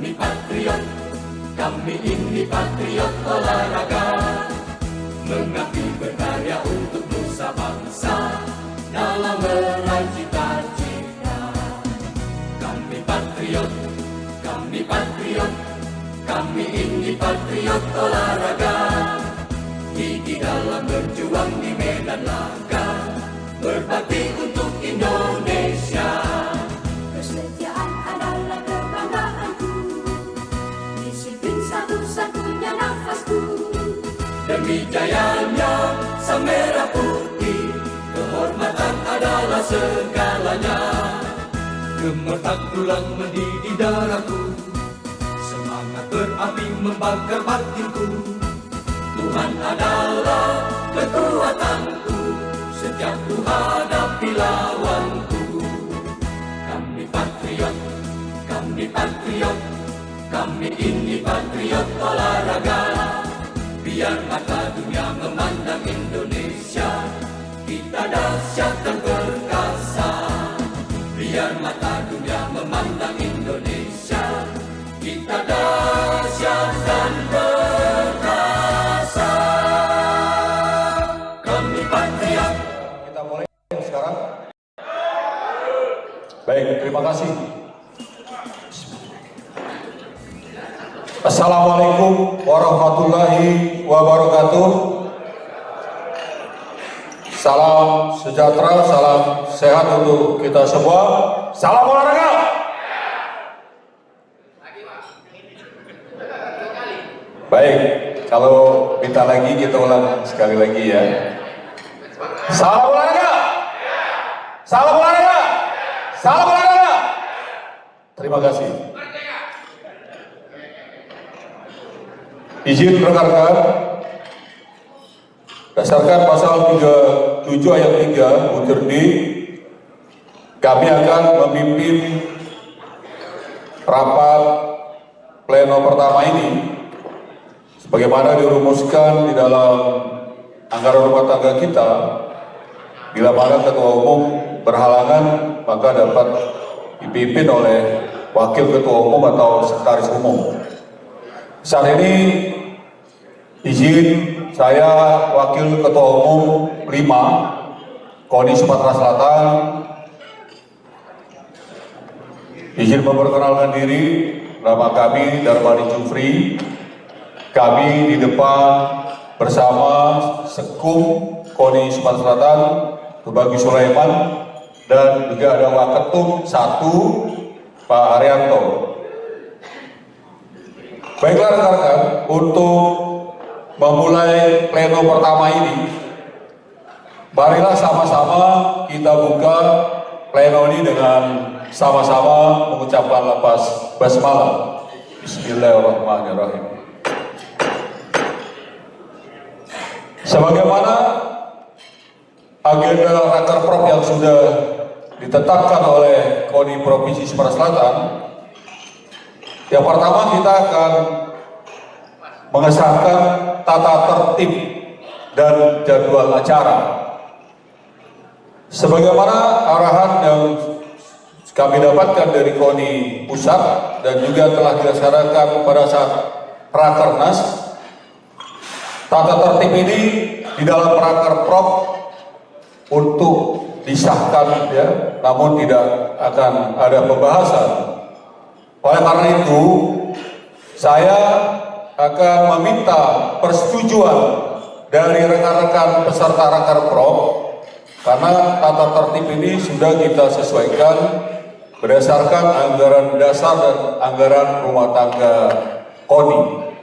patriot, kami ini patriot olahraga, mengabdi berkarya untuk nusa bangsa dalam meraih cita-cita. Kami patriot, kami ini patriot olahraga, gigi dalam berjuang di medan laga, berbakti untuk Indonesia. Kesetiaan adalah kebanggaanku, disiplin satu-satunya nafasku. Demi jayanya sang merah putih, kehormatan adalah segalanya. Gemetar tulang mendidih darahku, semangat berapi membakar batinku. Tuhan adalah kekuatanku, setiap ku hadapi lawanku. Kami patriot, kami ini patriot olahraga. Biar mata dunia memandang Indonesia, kita dahsyat dan perkasa. Biar mata dunia memandang Indonesia, kita dahsyat dan perkasa. Kami patriot. Kita mulai sekarang. Baik, terima kasih. Assalamualaikum warahmatullahi wabarakatuh. Salam sejahtera, salam sehat untuk kita semua. Salam olahraga. Baik, kalau minta lagi kita ulang sekali lagi ya. Salam olahraga. Salam olahraga. Salam olahraga. Terima kasih. Izin rekan-rekan, berdasarkan pasal 37 ayat 3 butir D, kami akan memimpin rapat pleno pertama ini sebagaimana dirumuskan di dalam anggaran rumah tangga kita. Bila mana ketua umum berhalangan, maka dapat dipimpin oleh wakil ketua umum atau sekretaris umum. Saat ini izin saya wakil ketua umum 5 KONI Sumatera Selatan izin memperkenalkan diri. Nama kami Darmani Jufri. Kami di depan bersama Sekum KONI Sumatera Selatan Tubagi Sulaiman, dan juga ada Waketum 1 Pak Haryanto. Baiklah rekan-rekan, untuk memulai pleno pertama ini, marilah sama-sama kita buka pleno ini dengan sama-sama mengucapkan lafaz basmalah. Bismillahirrahmanirrahim. Sebagaimana agenda Rakerprop yang sudah ditetapkan oleh KONI Provinsi Sumatera Selatan, yang pertama kita akan mengesahkan tata tertib dan jadwal acara. Sebagaimana arahan yang kami dapatkan dari KONI Pusat dan juga telah dilaksanakan pada saat Rakernas, tata tertib ini di dalam Rakerprop untuk disahkan ya, namun tidak akan ada pembahasan. Oleh karena itu, saya akan meminta persetujuan dari rekan-rekan peserta Rakerprop, karena tata tertib ini sudah kita sesuaikan berdasarkan anggaran dasar dan anggaran rumah tangga KONI.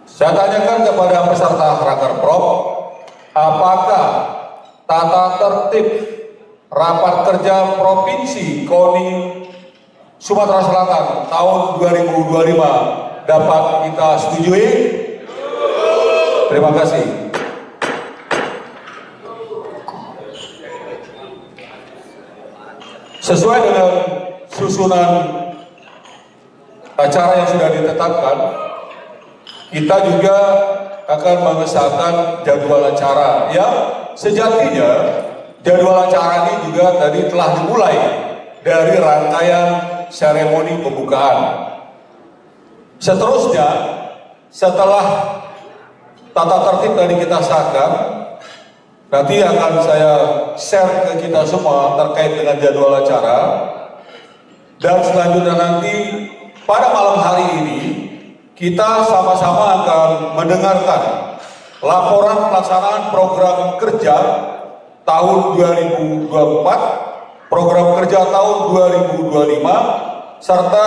Saya tanyakan kepada peserta Rakerprop, apakah tata tertib rapat kerja Provinsi KONI Sumatera Selatan tahun 2025 dapat kita setujui? Terima kasih. Sesuai dengan susunan acara yang sudah ditetapkan, kita juga akan mengesahkan jadwal acara yang sejatinya jadwal acara ini juga tadi telah dimulai dari rangkaian seremoni pembukaan. Seterusnya, setelah tata tertib tadi kita sahkan, nanti akan saya share ke kita semua terkait dengan jadwal acara. Dan selanjutnya nanti pada malam hari ini kita sama-sama akan mendengarkan laporan pelaksanaan program kerja tahun 2024, program kerja tahun 2025, serta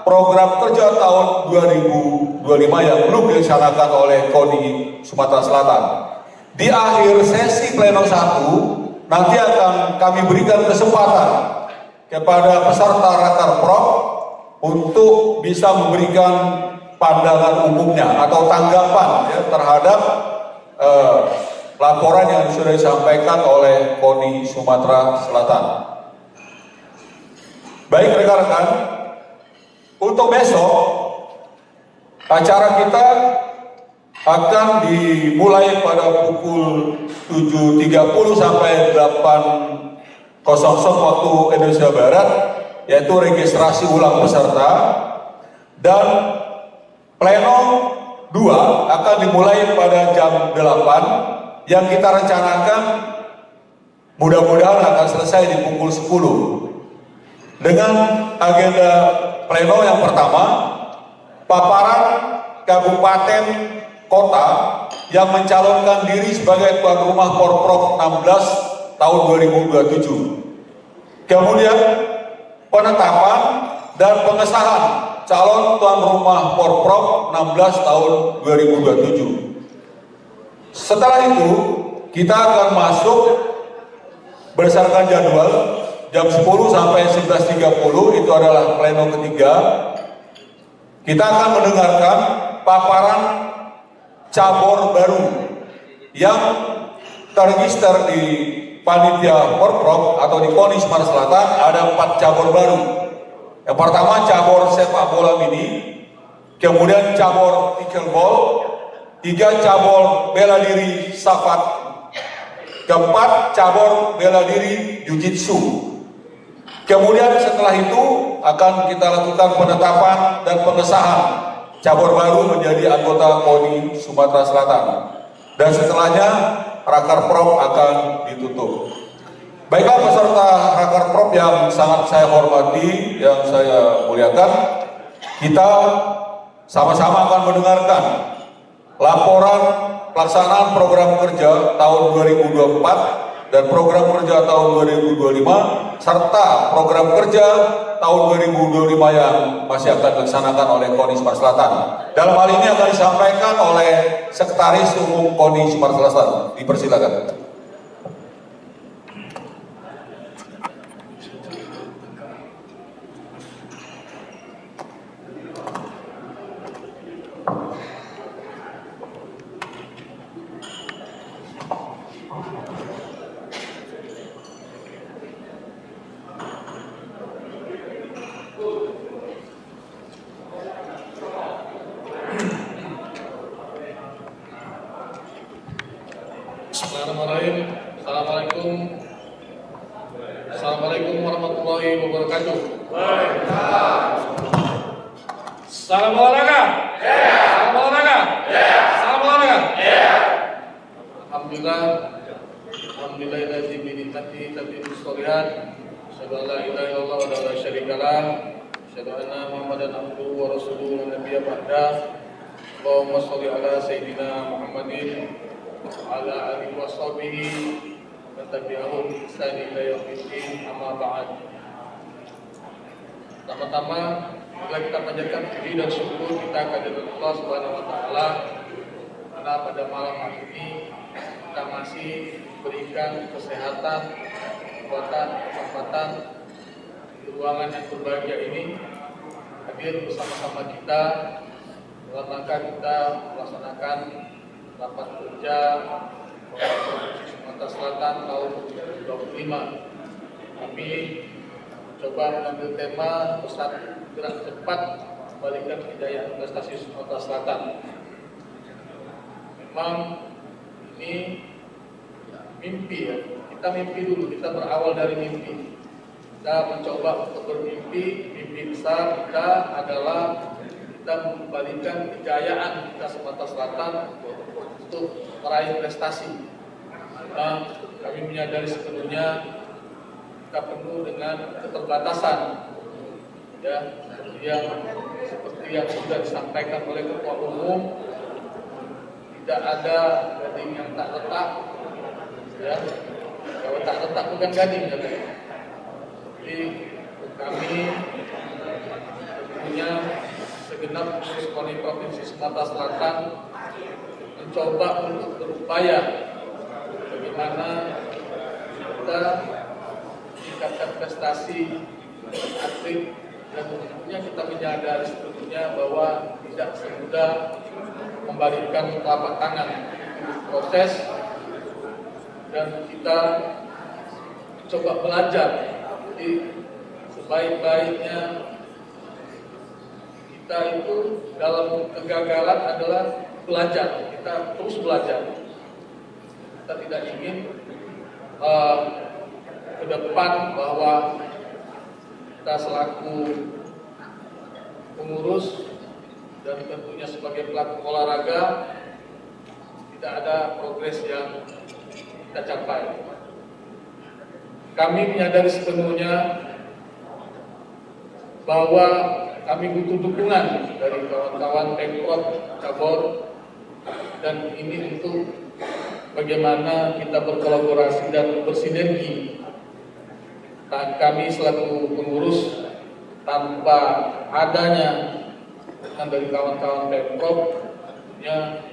program kerja tahun 2025 yang belum dilaksanakan oleh KONI Sumatera Selatan. Di akhir sesi pleno 1, nanti akan kami berikan kesempatan kepada peserta Rakerprop untuk bisa memberikan pandangan umumnya atau tanggapan ya, terhadap laporan yang sudah disampaikan oleh KONI Sumatera Selatan. Baik rekan-rekan, untuk besok acara kita akan dimulai pada pukul 7.30 sampai 8.00 waktu Indonesia Barat, yaitu registrasi ulang peserta, dan pleno 2 akan dimulai pada jam 8 yang kita rencanakan mudah-mudahan akan selesai di pukul 10 dengan agenda pleno yang pertama, paparan kabupaten kota yang mencalonkan diri sebagai tuan rumah Porprov 16 tahun 2027. Kemudian penetapan dan pengesahan calon tuan rumah Porprov 16 tahun 2027. Setelah itu kita akan masuk berdasarkan jadwal jam 10 sampai 11.30, itu adalah pleno ketiga. Kita akan mendengarkan paparan cabur baru yang terregister di panitia Porprov atau di KONI Sumatera Selatan. Ada 4 cabur baru. Yang pertama cabur sepak bola mini, kemudian cabur pickleball, 3 cabur bela diri safat, keempat cabur bela diri jiu-jitsu. Kemudian setelah itu akan kita lakukan penetapan dan pengesahan cabur baru menjadi anggota KONI Sumatera Selatan. Dan setelahnya Rakerprop akan ditutup. Baiklah peserta Rakerprop yang sangat saya hormati, yang saya muliakan, kita sama-sama akan mendengarkan laporan pelaksanaan program kerja tahun 2024 dan program kerja tahun 2025 serta program kerja tahun 2025 yang masih akan dilaksanakan oleh KONI Sumatera Selatan. Dalam hal ini akan disampaikan oleh Sekretaris Umum KONI Sumatera Selatan. Dipersilakan. Bismillahirrahmanirrahim. Assalamualaikum warahmatullahi wabarakatuh. Salam olahraga. Salam olahraga. Salam olahraga. Alhamdulillah bi nikmati tatimmu sholihat. Asyhadu an la ilaha illallah wa la syarika lah. Asyhadu anna Muhammadan abduhu wa rasuluhu la nabiyya ba'da. Allahumma sholli ala sayyidina Muhammadin ala alihi wa sahbihi wa tabi'ahum bi ihsan ila yaumiddin, amma ba'd. Pertama-tama marilah kita panjatkan puji dan syukur kita kepada Allah Subhanahu wa taala karena pada malam hari ini kita masih diberikan kesehatan, kekuatan, kesempatan di ruangan yang berbahagia ini hadir bersama-sama kita dalam rangka kita melaksanakan rapat kerja Provinsi Sumatera Selatan tahun 2025. Kami coba mengambil tema pusat gerak cepat kembalikan kejayaan investasi Sumatera Selatan. Memang ini mimpi ya, kita mimpi dulu, kita berawal dari mimpi. kita mencoba untuk bermimpi. Mimpi besar kita adalah kita mengembalikan kejayaan kita Sumatera Selatan untuk meraih prestasi. Kami menyadari sepenuhnya kita penuh dengan keterbatasan, ya, yang seperti yang sudah disampaikan oleh Ketua Umum, tidak ada gading yang tak retak, ya. Kalau tak retak bukan gading, ya. Jadi kami punya segenap pengurus KONI Provinsi Sumatera Selatan mencoba untuk berupaya bagaimana kita meningkatkan prestasi atlet, dan tentunya kita menyadari sebetulnya bahwa tidak semudah membalikan telapak tangan, proses, dan kita coba belajar. Jadi sebaik-baiknya kita itu dalam kegagalan adalah belajar. Kita terus belajar. Kita tidak ingin ke depan bahwa kita selaku pengurus dan tentunya sebagai pelaku olahraga tidak ada progres yang kita capai. Kami menyadari sepenuhnya bahwa kami butuh dukungan dari kawan-kawan Pemkot Cabor, dan ini untuk bagaimana kita berkolaborasi dan bersinergi. Kami selaku pengurus tanpa adanya dukungan dari kawan-kawan Pemprov ya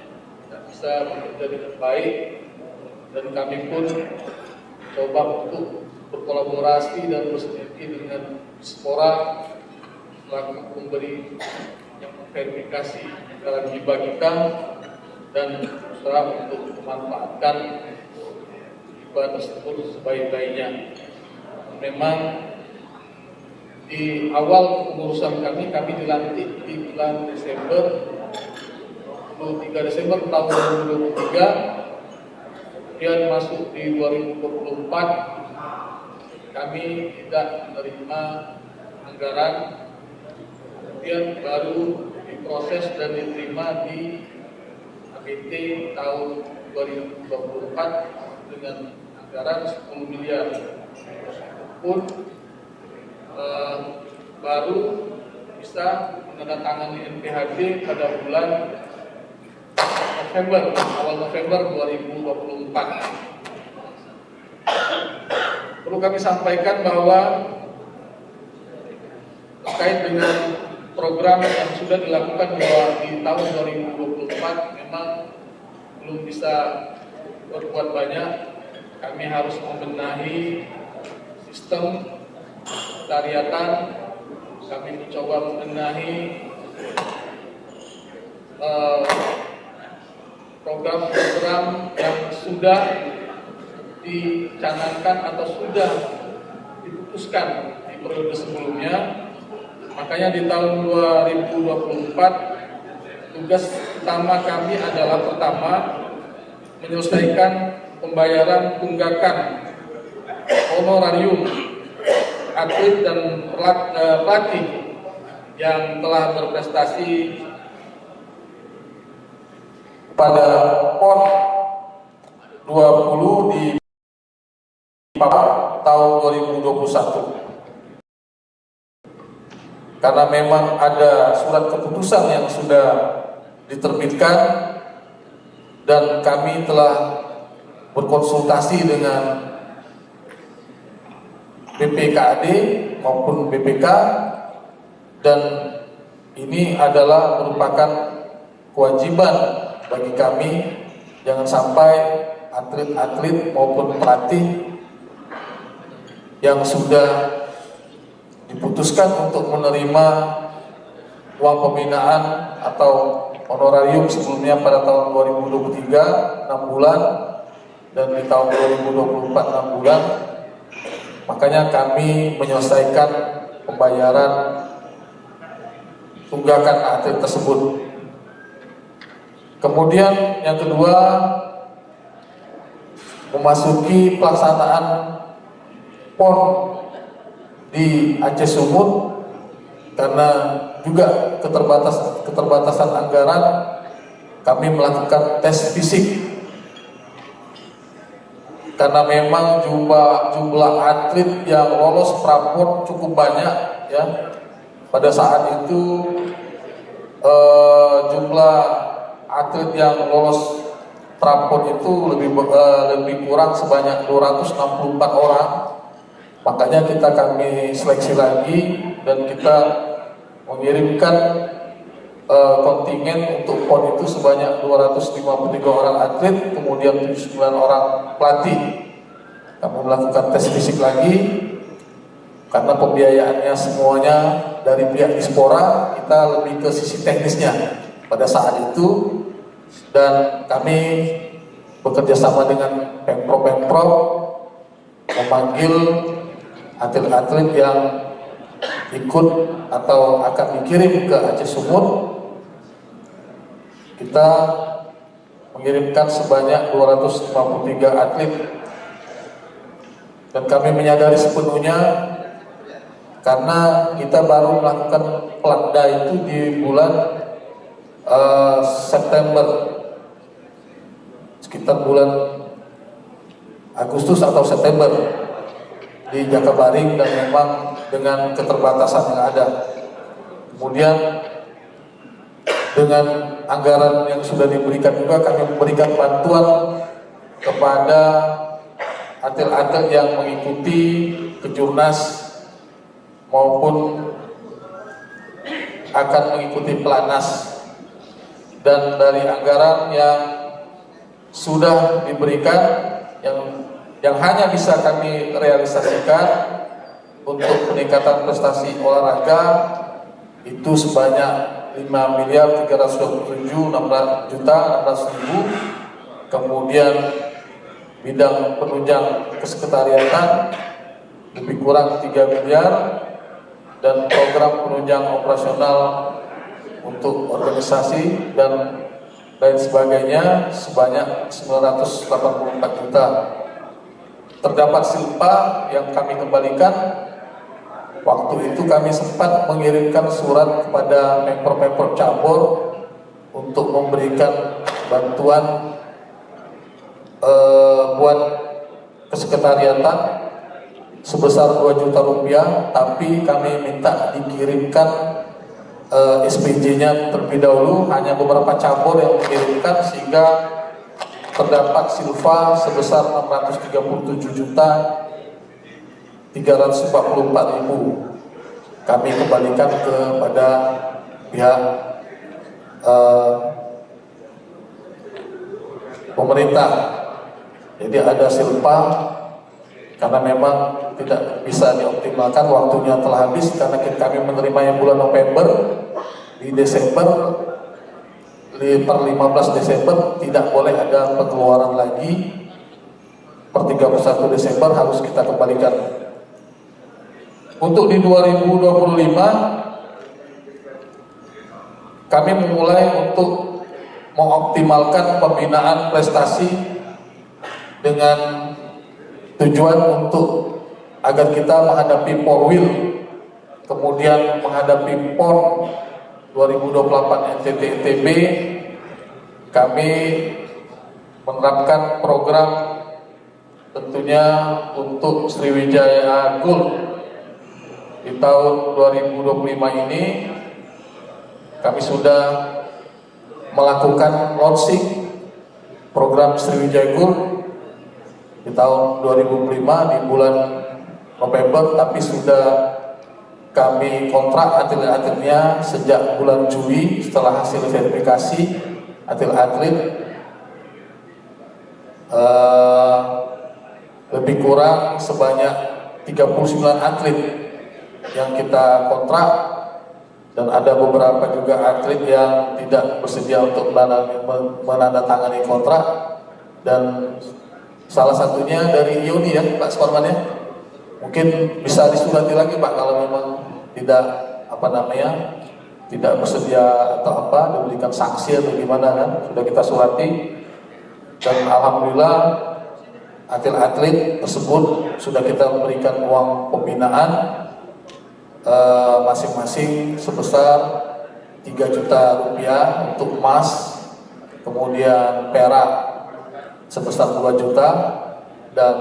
tidak bisa bekerja dengan baik, dan kami pun coba untuk berkolaborasi dan bersinergi dengan Spora selaku pemberi yang memverifikasi dalam hibah kita dan berusaha untuk memanfaatkan hibah tersebut sebaik-baiknya. Memang di awal kepengurusan kami dilantik di bulan Desember, 23 Desember tahun 2023, kemudian masuk di 2024 kami tidak menerima anggaran, kemudian baru diproses dan diterima di APT tahun 2024 dengan anggaran 10 miliar. Pun baru bisa menandatangani NPHB pada bulan November, awal November 2024. Perlu kami sampaikan bahwa terkait dengan program yang sudah dilakukan bahwa di tahun 2024 memang belum bisa berbuat banyak. Kami harus membenahi sistem tariatan, kami mencoba membenahi program-program yang sudah dicanangkan atau sudah diputuskan di periode sebelumnya. Makanya di tahun 2024 tugas utama kami adalah pertama menyelesaikan pembayaran tunggakan honorarium atlet dan pelatih yang telah berprestasi pada PON 20 di tahun 2021. Karena memang ada surat keputusan yang sudah diterbitkan dan kami telah berkonsultasi dengan BPKAD maupun BPK, dan ini adalah merupakan kewajiban bagi kami. Jangan sampai atlet-atlet maupun pelatih yang sudah diputuskan untuk menerima uang pembinaan atau honorarium sebelumnya pada tahun 2023 6 bulan dan di tahun 2024 6 bulan. Makanya kami menyelesaikan pembayaran tunggakan atlet tersebut. Kemudian yang kedua, memasuki pelaksanaan PON di Aceh Sumut karena juga keterbatasan anggaran, kami melakukan tes fisik karena memang jumlah atlet yang lolos prapon cukup banyak ya. Pada saat itu jumlah atlet yang lolos prapon itu lebih kurang sebanyak 264 orang. Makanya kami seleksi lagi dan kita mengirimkan kontingen untuk PON itu sebanyak 253 orang atlet, kemudian 79 orang pelatih. Kami melakukan tes fisik lagi karena pembiayaannya semuanya dari pihak Dispora, kita lebih ke sisi teknisnya pada saat itu, dan kami bekerja sama dengan Pemprov memanggil atlet-atlet yang ikut atau akan dikirim ke Aceh Sumut. Kita mengirimkan sebanyak 253 atlet dan kami menyadari sepenuhnya karena kita baru melakukan Platda itu di bulan September, sekitar bulan Agustus atau September di Jakabaring, dan memang dengan keterbatasan yang ada. Kemudian dengan anggaran yang sudah diberikan juga, kami memberikan bantuan kepada atlet-atlet yang mengikuti kejurnas maupun akan mengikuti pelatnas. Dan dari anggaran yang sudah diberikan, yang hanya bisa kami realisasikan untuk peningkatan prestasi olahraga itu sebanyak 5.327.600.000. Kemudian bidang penunjang kesekretariatan lebih kurang 3 miliar, dan program penunjang operasional untuk organisasi dan lain sebagainya sebanyak 984 juta. Terdapat silpa yang kami kembalikan. Waktu itu kami sempat mengirimkan surat kepada Pemprov cabur untuk memberikan bantuan buat kesekretariatan sebesar 2 juta rupiah, tapi kami minta dikirimkan SPJ-nya terlebih dahulu. Hanya beberapa cabur yang mengirimkan, sehingga terdapat silva sebesar 637.344.000. Kami kembalikan kepada pihak pemerintah. Jadi ada silpa karena memang tidak bisa dioptimalkan, waktunya telah habis karena kami menerima yang bulan November. Di Desember, per 15 Desember tidak boleh ada pengeluaran lagi, per 31 Desember harus kita kembalikan. Untuk di 2025 kami memulai untuk mengoptimalkan pembinaan prestasi dengan tujuan untuk agar kita menghadapi Porwil, kemudian menghadapi PON 2028 NTT-ITB. Kami menerapkan program tentunya untuk Sriwijaya Gold. Di tahun 2025 ini kami sudah melakukan launching program Sriwijaya Gold di tahun 2005 di bulan November, tapi sudah kami kontrak atlet-atletnya sejak bulan Juli setelah hasil verifikasi atlet-atlet. Lebih kurang sebanyak 39 atlet yang kita kontrak, dan ada beberapa juga atlet yang tidak bersedia untuk menandatangani kontrak, dan salah satunya dari Yoni ya Pak Suparman ya. Mungkin bisa disurati lagi Pak kalau memang tidak tidak bersedia atau diberikan sanksi atau gimana kan, sudah kita surati. Dan alhamdulillah atlet-atlet tersebut sudah kita memberikan uang pembinaan masing-masing sebesar 3 juta rupiah untuk emas, kemudian perak sebesar 2 juta, dan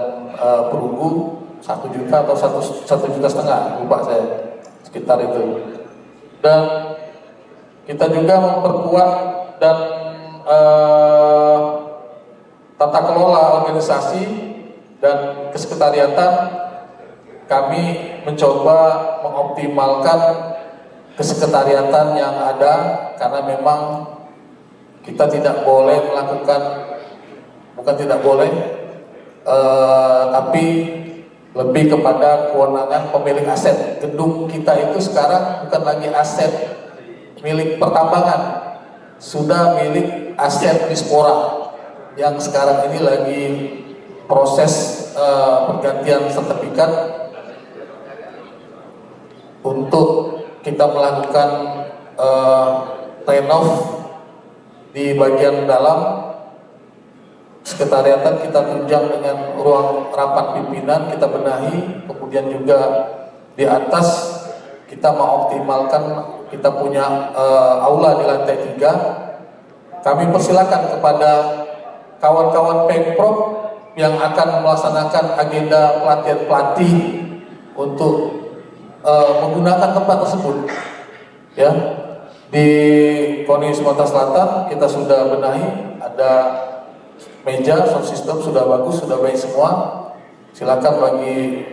perunggu 1 juta atau 1,5 juta, lupa saya, sekitar itu. Dan kita juga memperkuat dan tata kelola organisasi dan kesekretariatan. Kami mencoba mengoptimalkan kesekretariatan yang ada, karena memang kita tidak boleh melakukan, bukan tidak boleh, tapi lebih kepada kewenangan pemilik aset. Gedung kita itu sekarang bukan lagi aset milik pertambangan, sudah milik aset Dispora yang sekarang ini lagi proses pergantian sertifikat untuk kita melakukan renov di bagian dalam. Sekretariatan kita tunjang dengan ruang rapat pimpinan, kita benahi, kemudian juga di atas kita mengoptimalkan, kita punya aula di lantai 3. Kami persilakan kepada kawan-kawan Pemprov yang akan melaksanakan agenda pelatihan pelatih untuk menggunakan tempat tersebut. Ya, di KONI Sumatera Selatan kita sudah benahi, ada meja, sound system sudah bagus, sudah baik semua. Silakan bagi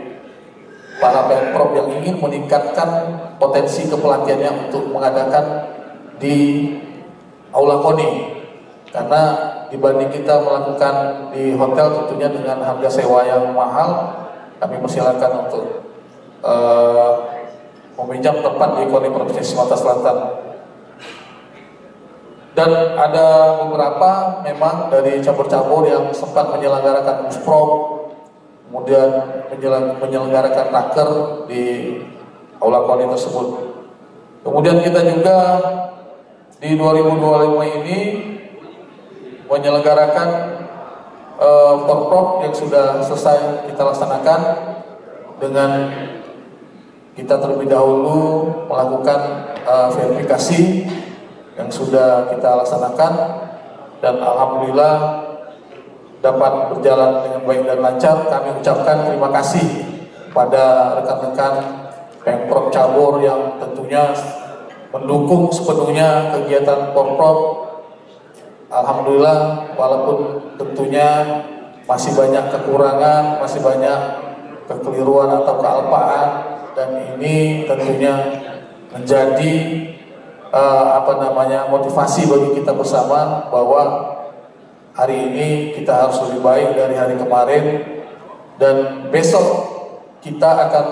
para Pemprov yang ingin meningkatkan potensi kepelatihannya untuk mengadakan di aula KONI, karena dibanding kita melakukan di hotel tentunya dengan harga sewa yang mahal, kami persilakan untuk meminjam tempat di KONI Provinsi Sumatera Selatan. Dan ada beberapa memang dari cabur-cabur yang sempat menyelenggarakan musprom, kemudian menyelenggarakan raker di aula KONI tersebut. Kemudian kita juga di 2025 ini menyelenggarakan porprov yang sudah selesai kita laksanakan, dengan kita terlebih dahulu melakukan verifikasi yang sudah kita laksanakan, dan alhamdulillah dapat berjalan dengan baik dan lancar. Kami ucapkan terima kasih pada rekan-rekan Pemprov Cabur yang tentunya mendukung sepenuhnya kegiatan porprov. Alhamdulillah, walaupun tentunya masih banyak kekurangan, masih banyak kekeliruan atau kealpaan, dan ini tentunya menjadi motivasi bagi kita bersama bahwa hari ini kita harus lebih baik dari hari kemarin, dan besok kita akan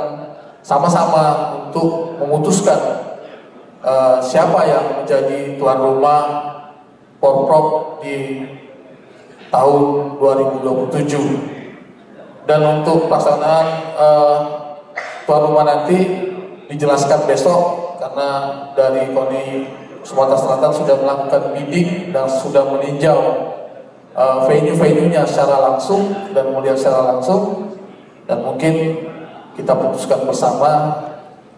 sama-sama untuk memutuskan siapa yang menjadi tuan rumah porprov di tahun 2027. Dan untuk pelaksanaan tuan rumah nanti dijelaskan besok, karena dari KONI Sumatera Selatan sudah melakukan bidding dan sudah meninjau venue-venue-nya secara langsung dan melihat secara langsung, dan mungkin kita putuskan bersama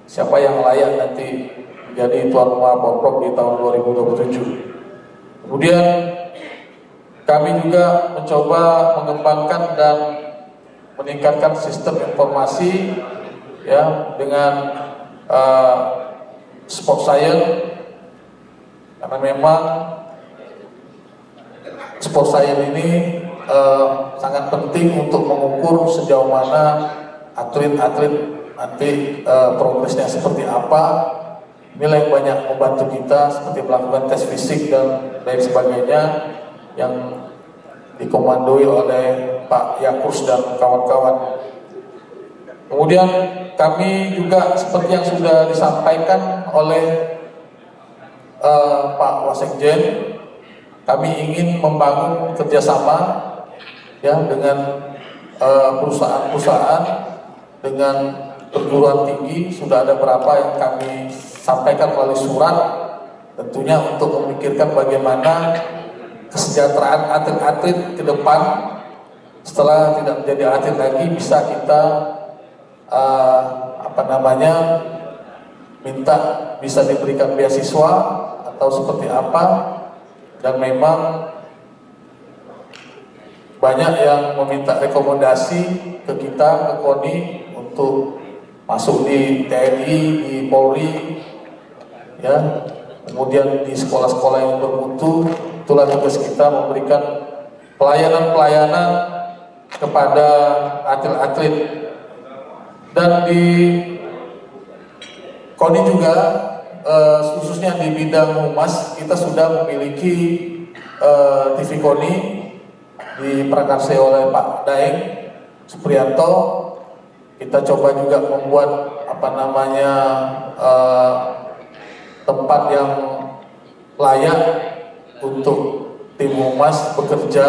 siapa yang layak nanti menjadi tuan rumah porprov di tahun 2027. Kemudian kami juga mencoba mengembangkan dan meningkatkan sistem informasi, ya, dengan sport science, karena memang sport science ini sangat penting untuk mengukur sejauh mana atlet-atlet nanti progresnya seperti apa. Inilah yang banyak membantu kita, seperti melakukan tes fisik dan lain sebagainya yang dikomandoi oleh Pak Yakurs dan kawan-kawan. Kemudian kami juga seperti yang sudah disampaikan oleh Pak Wasekjen, kami ingin membangun kerjasama, ya, dengan perusahaan-perusahaan, dengan perguruan tinggi. Sudah ada berapa yang kami sampaikan melalui surat, tentunya untuk memikirkan bagaimana kesejahteraan atlet-atlet ke depan setelah tidak menjadi atlet lagi bisa kita minta bisa diberikan beasiswa atau seperti apa, dan memang banyak yang meminta rekomendasi ke kita, ke KONI untuk masuk di TNI, di Polri, ya, kemudian di sekolah-sekolah yang bermutu. Itulah tugas kita, memberikan pelayanan-pelayanan kepada atlet-atlet. Dan di KONI juga khususnya di bidang humas, kita sudah memiliki TV KONI di prakarsai oleh Pak Daeng Supriyanto. Kita coba juga membuat tempat yang layak untuk tim humas bekerja,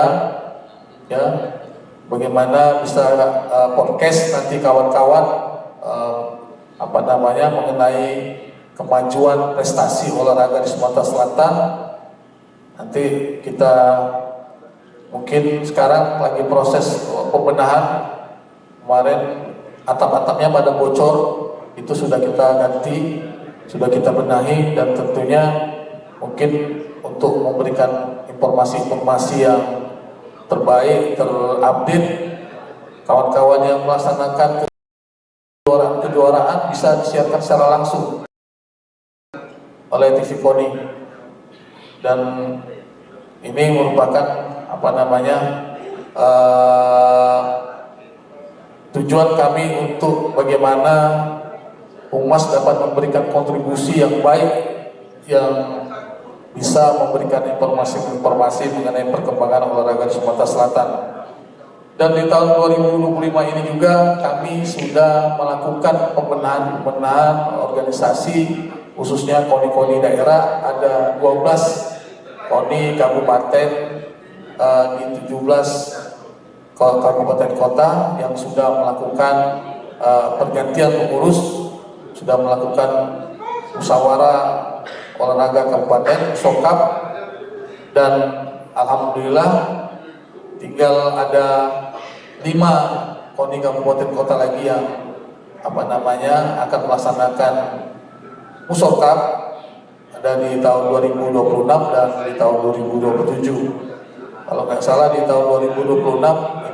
ya. Bagaimana bisa podcast nanti kawan-kawan mengenai kemajuan prestasi olahraga di Sumatera Selatan. Nanti kita mungkin sekarang lagi proses pembenahan. Kemarin atap-atapnya pada bocor, itu sudah kita ganti, sudah kita benahi, dan tentunya mungkin untuk memberikan informasi-informasi yang terbaik, terupdate, kawan-kawan yang melaksanakan kejuaraan bisa disiarkan secara langsung oleh TV KONI. Dan ini merupakan tujuan kami untuk bagaimana humas dapat memberikan kontribusi yang baik, yang bisa memberikan informasi-informasi mengenai perkembangan olahraga di Sumatera Selatan. Dan di tahun 2025 ini juga kami sudah melakukan pembenahan organisasi, khususnya KONI-KONI daerah. Ada 12 KONI kabupaten di 17 kabupaten kota yang sudah melakukan pergantian pengurus, sudah melakukan musyawarah olahraga kabupaten SOKAP, dan alhamdulillah tinggal ada 5 KONI kabupaten kota lagi yang akan melaksanakan musorkap, ada di tahun 2026 dan di tahun 2027. Kalau nggak salah di tahun 2026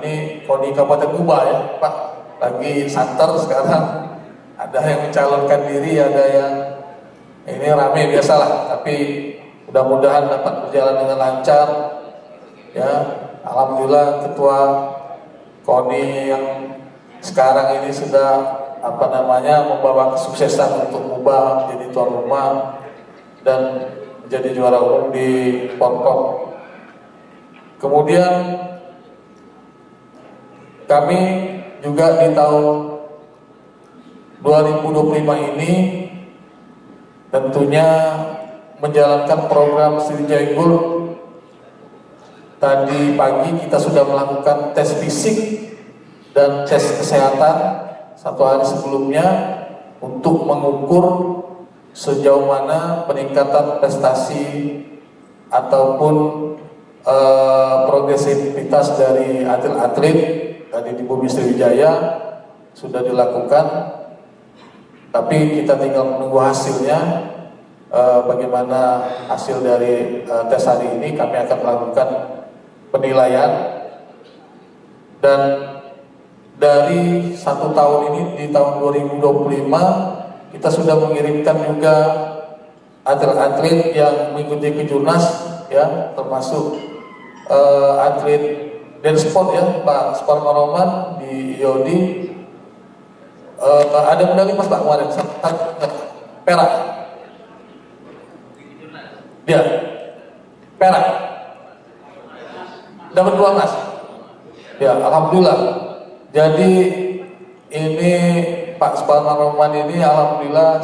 ini KONI Kabupaten Kuba, ya Pak, lagi santer sekarang. Ada yang mencalonkan diri, ada yang ini rame biasalah, tapi mudah-mudahan dapat berjalan dengan lancar, ya. Alhamdulillah ketua KONI yang sekarang ini sudah membawa kesuksesan untuk mengubah menjadi tuan rumah dan menjadi juara umum di Porpom. Kemudian kami juga di tahun 2025 ini tentunya menjalankan program Sriwijaya Gold. Tadi pagi kita sudah melakukan tes fisik dan tes kesehatan 1 hari sebelumnya untuk mengukur sejauh mana peningkatan prestasi ataupun progresivitas dari atlet-atlet. Tadi di Bumi Sriwijaya sudah dilakukan, tapi kita tinggal menunggu hasilnya. Bagaimana hasil dari tes hari ini, kami akan melakukan penilaian. Dan dari 1 tahun ini, di tahun 2025 kita sudah mengirimkan juga atlet-atlet yang mengikuti kejurnas, ya, termasuk atlet Densport, ya, Pak Suparman Roman di IOD. Ada medali Mas Pak kemarin, perak. Dia perak. Dapat 2 Mas. Ya, alhamdulillah. Jadi ini Pak Suparman Roman ini alhamdulillah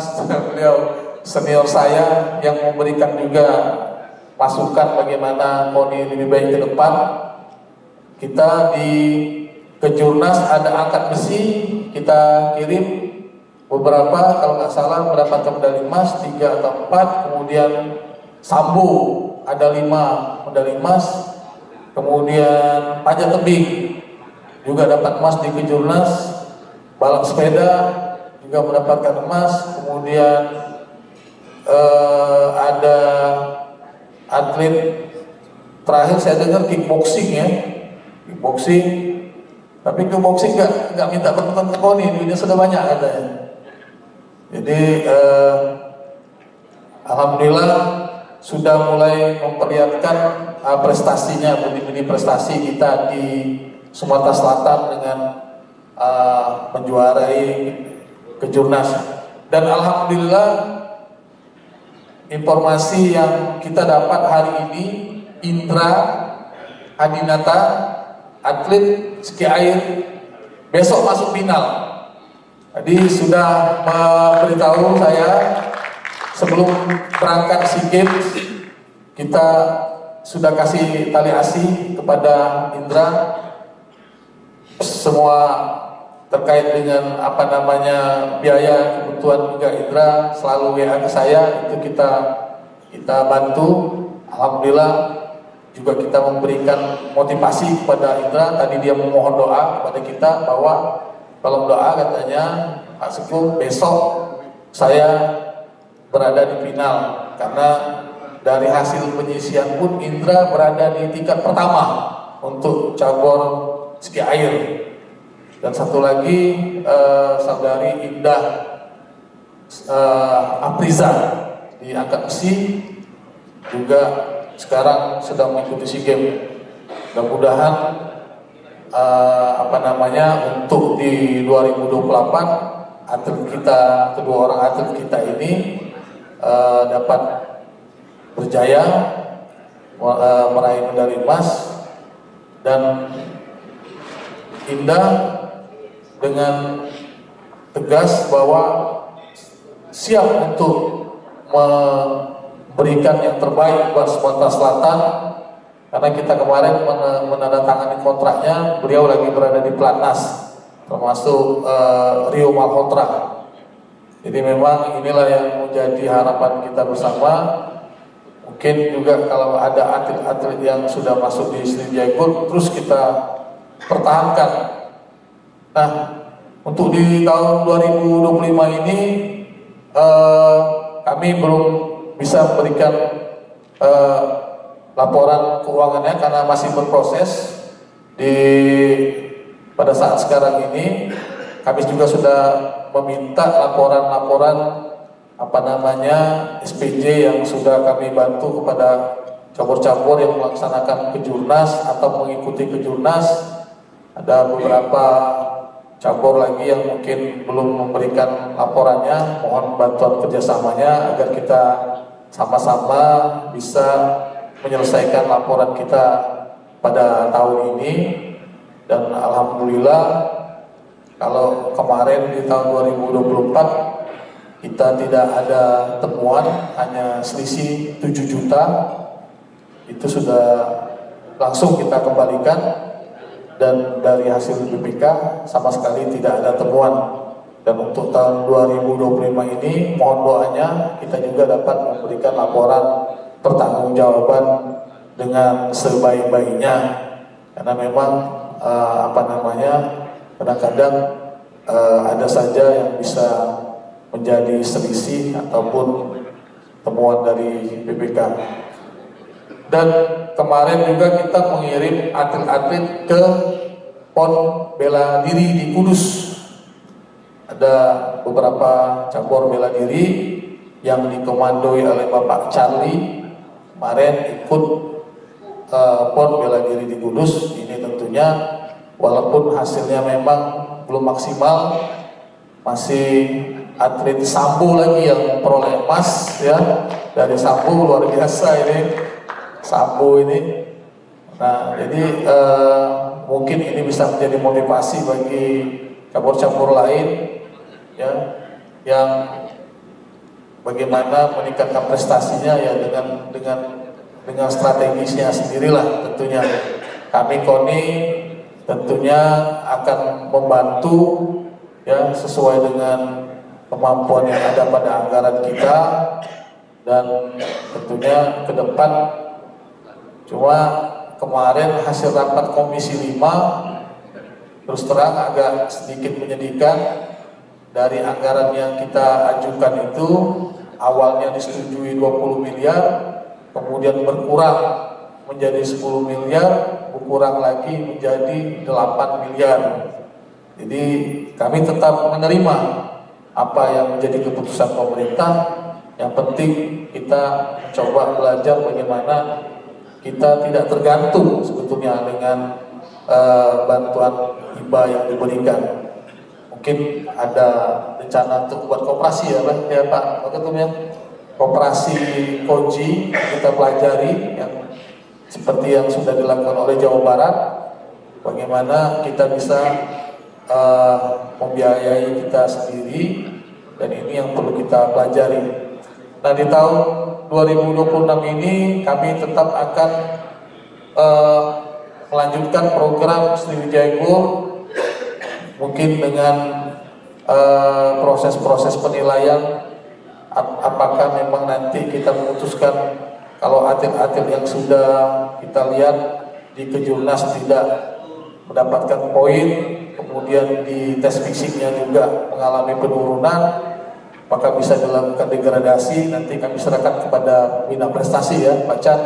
beliau senior saya yang memberikan juga masukan bagaimana KONI lebih baik ke depan. Kita di kejurnas ada angkat besi, kita kirim beberapa, kalau nggak salah mendapatkan medali emas 3 atau 4, kemudian sambo ada 5 medali emas, kemudian panjat tebing juga dapat emas di kejurnas, balap sepeda juga mendapatkan emas, kemudian ada atlet terakhir saya dengar kickboxing ya, kickboxing. Tapi kickboxing nggak minta penonton ke KONI, duitnya sudah banyak katanya. Jadi alhamdulillah sudah mulai memperlihatkan prestasinya, benih-benih prestasi kita di Sumatera Selatan dengan menjuarai kejurnas. Dan alhamdulillah informasi yang kita dapat hari ini, Indra Adinata, atlet ski air, besok masuk final. Jadi sudah memberitahu saya sebelum berangkat SEA Games, kita sudah kasih tali asih kepada Indra. Semua terkait dengan biaya kebutuhan juga Indra selalu WA ke saya, itu kita bantu. Alhamdulillah juga kita memberikan motivasi kepada Indra. Tadi dia memohon doa kepada kita bahwa kalau doa katanya Pak Sekum besok saya berada di final, karena dari hasil penyisian pun Indra berada di tingkat pertama untuk cabur ski air. Dan satu lagi saudari Indah Apriza di angkat besi juga sekarang sedang mengikuti SEA Games. Mudah-mudahan untuk di 2024 atlet kita, kedua orang atlet kita ini dapat berjaya meraih medali emas. Dan Indah dengan tegas bahwa siap untuk memberikan yang terbaik buat Sumatera Selatan, karena kita kemarin menandatangani kontraknya, beliau lagi berada di Platnas, termasuk Rio Malhotra. Jadi memang inilah yang menjadi harapan kita bersama. Mungkin juga kalau ada atlet-atlet yang sudah masuk di Sriwijaya Group, terus kita pertahankan. Nah, untuk di tahun 2025 ini kami belum bisa memberikan laporan keuangannya karena masih berproses. Pada saat sekarang ini kami juga sudah meminta laporan-laporan SPJ yang sudah kami bantu kepada cabur-cabur yang melaksanakan kejurnas atau mengikuti kejurnas. Ada beberapa cabur lagi yang mungkin belum memberikan laporannya, mohon bantuan kerjasamanya agar kita sama-sama bisa menyelesaikan laporan kita pada tahun ini. Dan alhamdulillah kalau kemarin di tahun 2024 kita tidak ada temuan, hanya selisih 7 juta, itu sudah langsung kita kembalikan. Dan dari hasil BPK sama sekali tidak ada temuan. Dan untuk tahun 2025 ini mohon doanya kita juga dapat memberikan laporan pertanggungjawaban dengan sebaik-baiknya, karena memang kadang-kadang ada saja yang bisa menjadi selisih ataupun temuan dari BPK. Dan kemarin juga kita mengirim atlet-atlet ke PON bela diri di Kudus. Ada beberapa cabur bela diri yang dikomandoi oleh Bapak Charlie kemarin ikut PON bela diri di Kudus. Ini tentunya walaupun hasilnya memang belum maksimal, masih atlet Sambo lagi yang memperoleh emas ya. Dari Sambo luar biasa ini. Sambo ini. Nah, jadi mungkin ini bisa menjadi motivasi bagi cabur-cabur lain ya, yang bagaimana meningkatkan prestasinya ya dengan strategisnya sendirilah. Tentunya kami KONI tentunya akan membantu ya sesuai dengan kemampuan yang ada pada anggaran kita, dan tentunya ke depan. Cuma kemarin hasil rapat Komisi 5 terus terang agak sedikit menyedihkan. Dari anggaran yang kita ajukan itu awalnya disetujui 20 miliar, kemudian berkurang menjadi 10 miliar, berkurang lagi menjadi 8 miliar. Jadi kami tetap menerima apa yang menjadi keputusan pemerintah. Yang penting kita coba belajar bagaimana kita tidak tergantung sebetulnya dengan bantuan hibah yang diberikan. Mungkin ada rencana untuk buat koperasi ya Pak Ketum ya. Koperasi Koji kita pelajari yang seperti yang sudah dilakukan oleh Jawa Barat. Bagaimana kita bisa membiayai kita sendiri, dan ini yang perlu kita pelajari. Nah, di tahun 2026 ini kami tetap akan melanjutkan program Sriwijaya Group, mungkin dengan proses-proses penilaian apakah memang nanti kita memutuskan kalau atlet-atlet yang sudah kita lihat di Kejurnas tidak mendapatkan poin, kemudian di tes fisiknya juga mengalami penurunan, maka bisa dilakukan degradasi. Nanti kami serahkan kepada Bina Prestasi ya, Pak Chan,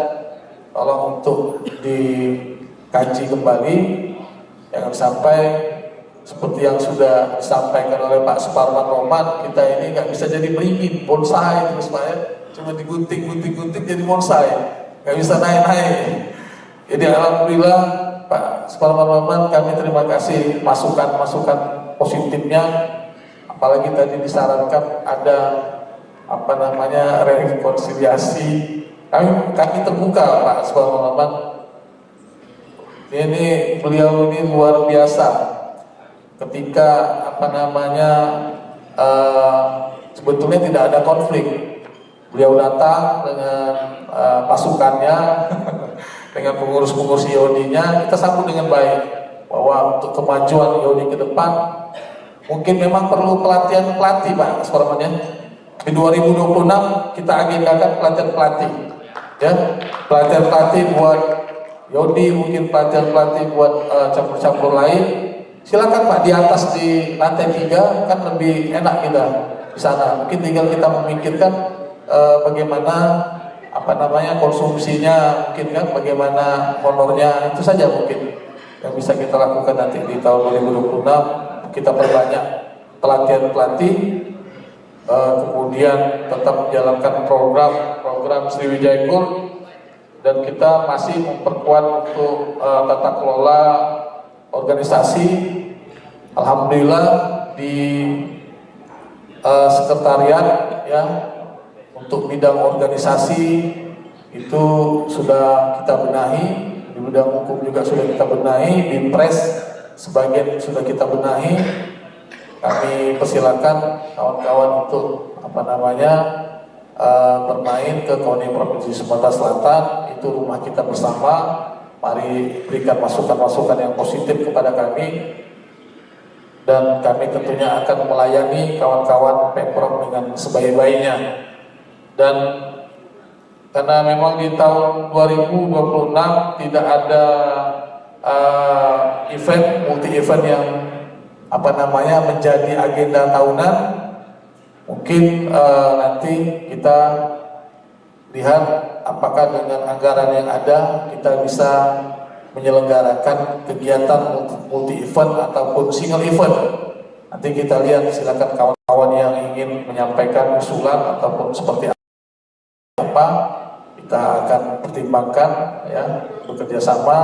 tolong untuk dikaji kembali, jangan sampai seperti yang sudah disampaikan oleh Pak Suparman Roman, kita ini nggak bisa jadi beringin, bonsai terus Pak ya, cuma digunting jadi bonsai, nggak bisa naik-naik. Jadi alhamdulillah Pak Suparman Roman, kami terima kasih masukan-masukan positifnya, apalagi tadi disarankan ada rekonsiliasi. Kami terbuka Pak Suparman Roman. Ini beliau ini luar biasa. Ketika sebetulnya tidak ada konflik, beliau datang dengan pasukannya, dengan pengurus-pengurus IOD-nya, kita sambut dengan baik bahwa untuk kemajuan IOD ke depan mungkin memang perlu pelatihan pelatih Pak Suparman ya. Di 2026 kita agendakan pelatihan pelatih ya, pelatihan pelatih buat IOD, mungkin pelatihan pelatih buat campur-campur lain. Silakan Pak, di atas di lantai 3 kan lebih enak kita di sana. Mungkin tinggal kita memikirkan bagaimana konsumsinya, mungkin kan bagaimana honornya, itu saja mungkin yang bisa kita lakukan nanti di tahun 2026. Kita perbanyak pelatihan pelatih, kemudian tetap menjalankan program Sriwijaya Group, dan kita masih memperkuat untuk tata kelola organisasi. Alhamdulillah di sekretariat ya, untuk bidang organisasi itu sudah kita benahi, di bidang hukum juga sudah kita benahi, di pres sebagian sudah kita benahi. Kami persilakan kawan-kawan untuk bermain ke KONI Provinsi Sumatera Selatan, itu rumah kita bersama. Mari berikan masukan-masukan yang positif kepada kami, dan kami tentunya akan melayani kawan-kawan Pemprov dengan sebaik-baiknya. Dan karena memang di tahun 2026 tidak ada multi-event yang menjadi agenda tahunan, mungkin nanti kita lihat apakah dengan anggaran yang ada kita bisa menyelenggarakan kegiatan multi event ataupun single event. Nanti kita lihat, silakan kawan-kawan yang ingin menyampaikan usulan ataupun seperti apa, kita akan pertimbangkan ya, bekerja sama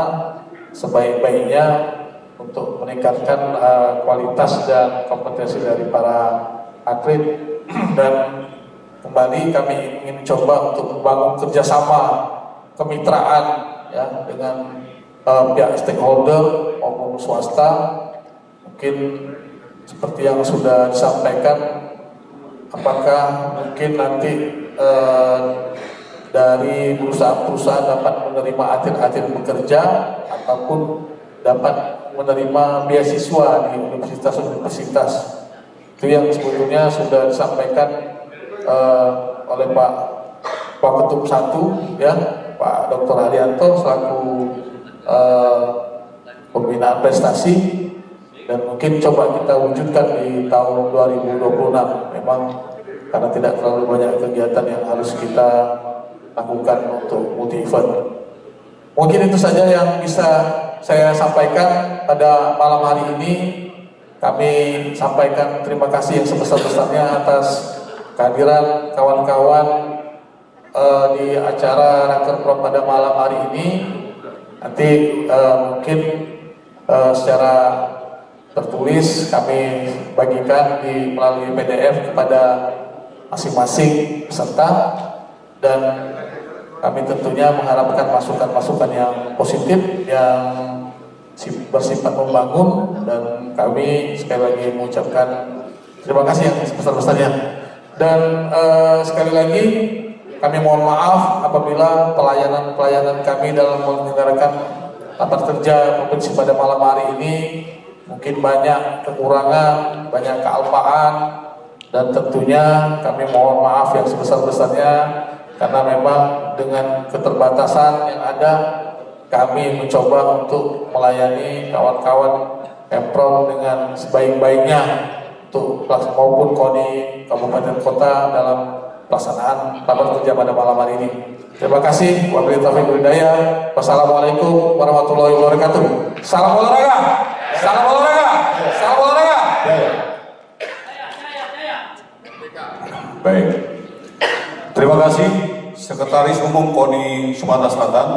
sebaik-baiknya untuk meningkatkan kualitas dan kompetensi dari para atlet. Dan kembali kami ingin coba untuk membangun kerjasama kemitraan ya dengan pihak stakeholder maupun swasta. Mungkin seperti yang sudah disampaikan, apakah mungkin nanti dari perusahaan-perusahaan dapat menerima atlet-atlet bekerja ataupun dapat menerima beasiswa di universitas-universitas. Itu yang sebetulnya sudah disampaikan oleh Pak Ketum 1 ya, Pak Dr. Haryanto selaku pembinaan prestasi, dan mungkin coba kita wujudkan di tahun 2026. Memang karena tidak terlalu banyak kegiatan yang harus kita lakukan untuk multi event. Mungkin itu saja yang bisa saya sampaikan pada malam hari ini. Kami sampaikan terima kasih yang sebesar-besarnya atas kehadiran kawan-kawan di acara Rakerpro pada malam hari ini. Nanti mungkin secara tertulis kami bagikan melalui PDF kepada masing-masing peserta, dan kami tentunya mengharapkan masukan-masukan yang positif yang bersifat membangun, dan kami sekali lagi mengucapkan terima kasih yang sebesar-besarnya. Dan sekali lagi kami mohon maaf apabila pelayanan kami dalam menyelenggarakan rapat kerja provinsi pada malam hari ini mungkin banyak kekurangan, banyak kealpaan, dan tentunya kami mohon maaf yang sebesar-besarnya karena memang dengan keterbatasan yang ada kami mencoba untuk melayani kawan-kawan Pemprov dengan sebaik-baiknya untuk maupun KONI Kabupaten Kota dalam pelaksanaan rapat kerja pada malam hari ini. Terima kasih. Wabillahi taufiq wal hidayah. Wassalamualaikum warahmatullahi wabarakatuh. Salam olahraga. Salam olahraga. Salam olahraga. Baik. Terima kasih Sekretaris Umum KONI Sumatera Selatan,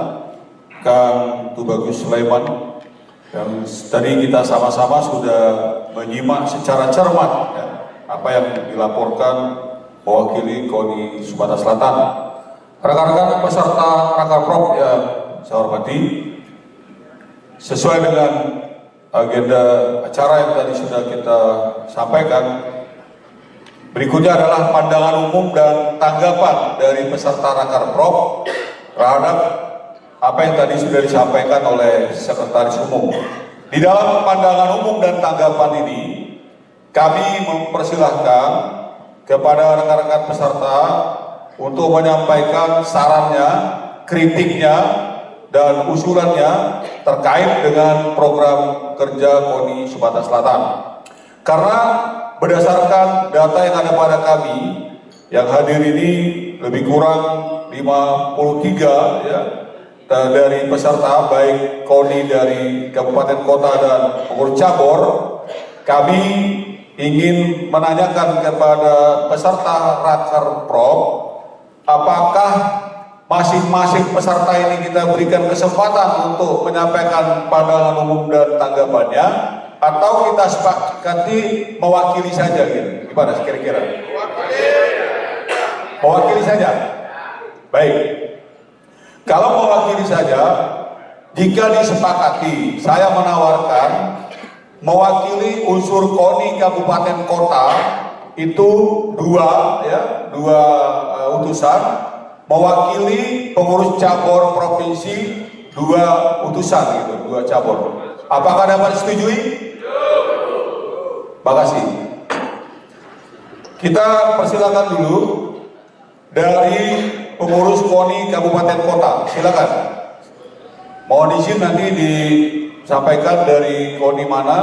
Kang Tubagus Sulaiman, yang tadi kita sama-sama sudah menyimak secara cermat ya, apa yang dilaporkan mewakili KONI Sumatera Selatan. Rekan-rekan peserta Rakerpro yang saya hormati, sesuai dengan agenda acara yang tadi sudah kita sampaikan, berikutnya adalah pandangan umum dan tanggapan dari peserta Rakerpro terhadap apa yang tadi sudah disampaikan oleh Sekretaris Umum. Di dalam pandangan umum dan tanggapan ini, kami mempersilahkan kepada rekan-rekan peserta untuk menyampaikan sarannya, kritiknya, dan usulannya terkait dengan program kerja KONI Sumatera Selatan. Karena berdasarkan data yang ada pada kami, yang hadir ini lebih kurang 53 ya, dari peserta baik KONI dari kabupaten kota dan pengurus cabur. Kami ingin menanyakan kepada peserta Rakerpro, apakah masing-masing peserta ini kita berikan kesempatan untuk menyampaikan pandangan umum dan tanggapannya, atau kita sepakati mewakili saja gitu. Gimana kira-kira? Mewakili saja. Baik. Kalau mewakili saja, jika disepakati, saya menawarkan mewakili unsur KONI kabupaten kota itu dua utusan, mewakili pengurus cabur provinsi 2 utusan gitu, 2 cabur. Apakah dapat disetujui? Makasih. Kita persilakan dulu dari pengurus KONI kabupaten kota. Silakan. Mohon izin nanti disampaikan dari KONI mana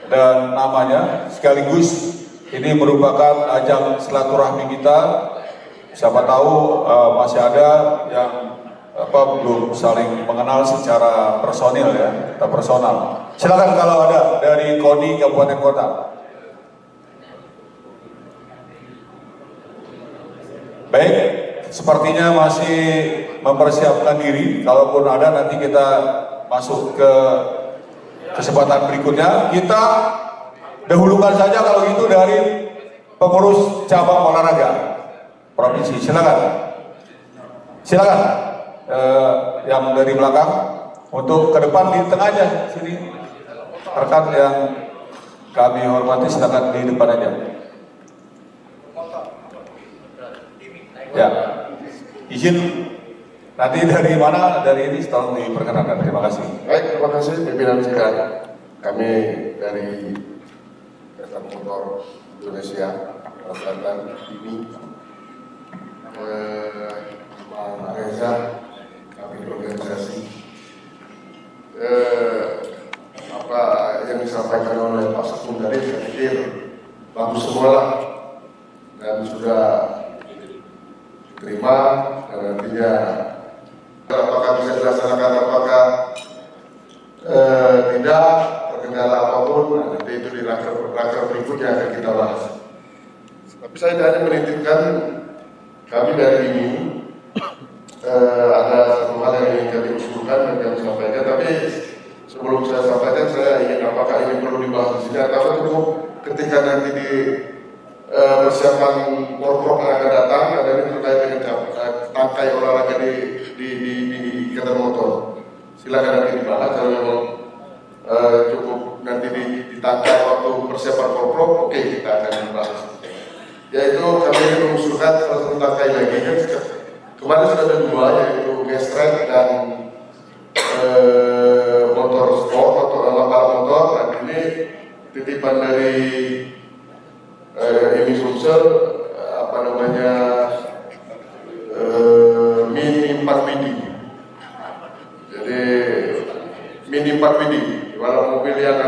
dan namanya, sekaligus ini merupakan ajang silaturahmi kita. Siapa tahu masih ada yang belum saling mengenal secara personil ya, atau personal. Silakan kalau ada dari KONI kabupaten kota. Baik, sepertinya masih mempersiapkan diri. Kalaupun ada, nanti kita masuk ke kesempatan berikutnya. Kita dahulukan saja kalau gitu dari pengurus cabang olahraga provinsi. Silakan. Silakan. Yang dari belakang untuk ke depan, di tengah aja sini. Rekan yang kami hormati, silakan di depan aja. Ya, izin nanti dari mana, dari ini tolong diperkenalkan. Terima kasih. Baik, terima kasih pimpinan sekalian. Kami dari Ikatan Motor Indonesia Selatan ini, Pak Reza, kami organisasi. Apa yang disampaikan oleh Pak Sekjen tadi, saya pikir bagus semua lah, dan sudah dilaksanakan apakah tidak terkendala apapun, nanti itu di raker berikutnya akan kita bahas. Tapi saya hanya menitipkan kami dari ini ada satu hal yang ingin kami usulkan dan kami sampaikan. Tapi sebelum saya sampaikan, saya ingin apakah ini perlu dibahas di sini atau cukup ketika nanti di persiapan workshop yang akan datang ada ini terkait dengan tangkai olahraga di ikatan motor. Silakan nanti dibahas kalau memang cukup nanti ditangkai waktu persiapan workshop, oke, kita akan membahas. Yaitu kami ingin mengusulkan salah satu tangkai lagi kan kemarin sudah ada dua, yaitu gestrek dan motor sport atau balap motor. Dan ini titipan dari ini Sumsel apa namanya mini 4WD. Jadi mini 4WD, kalau mobil yang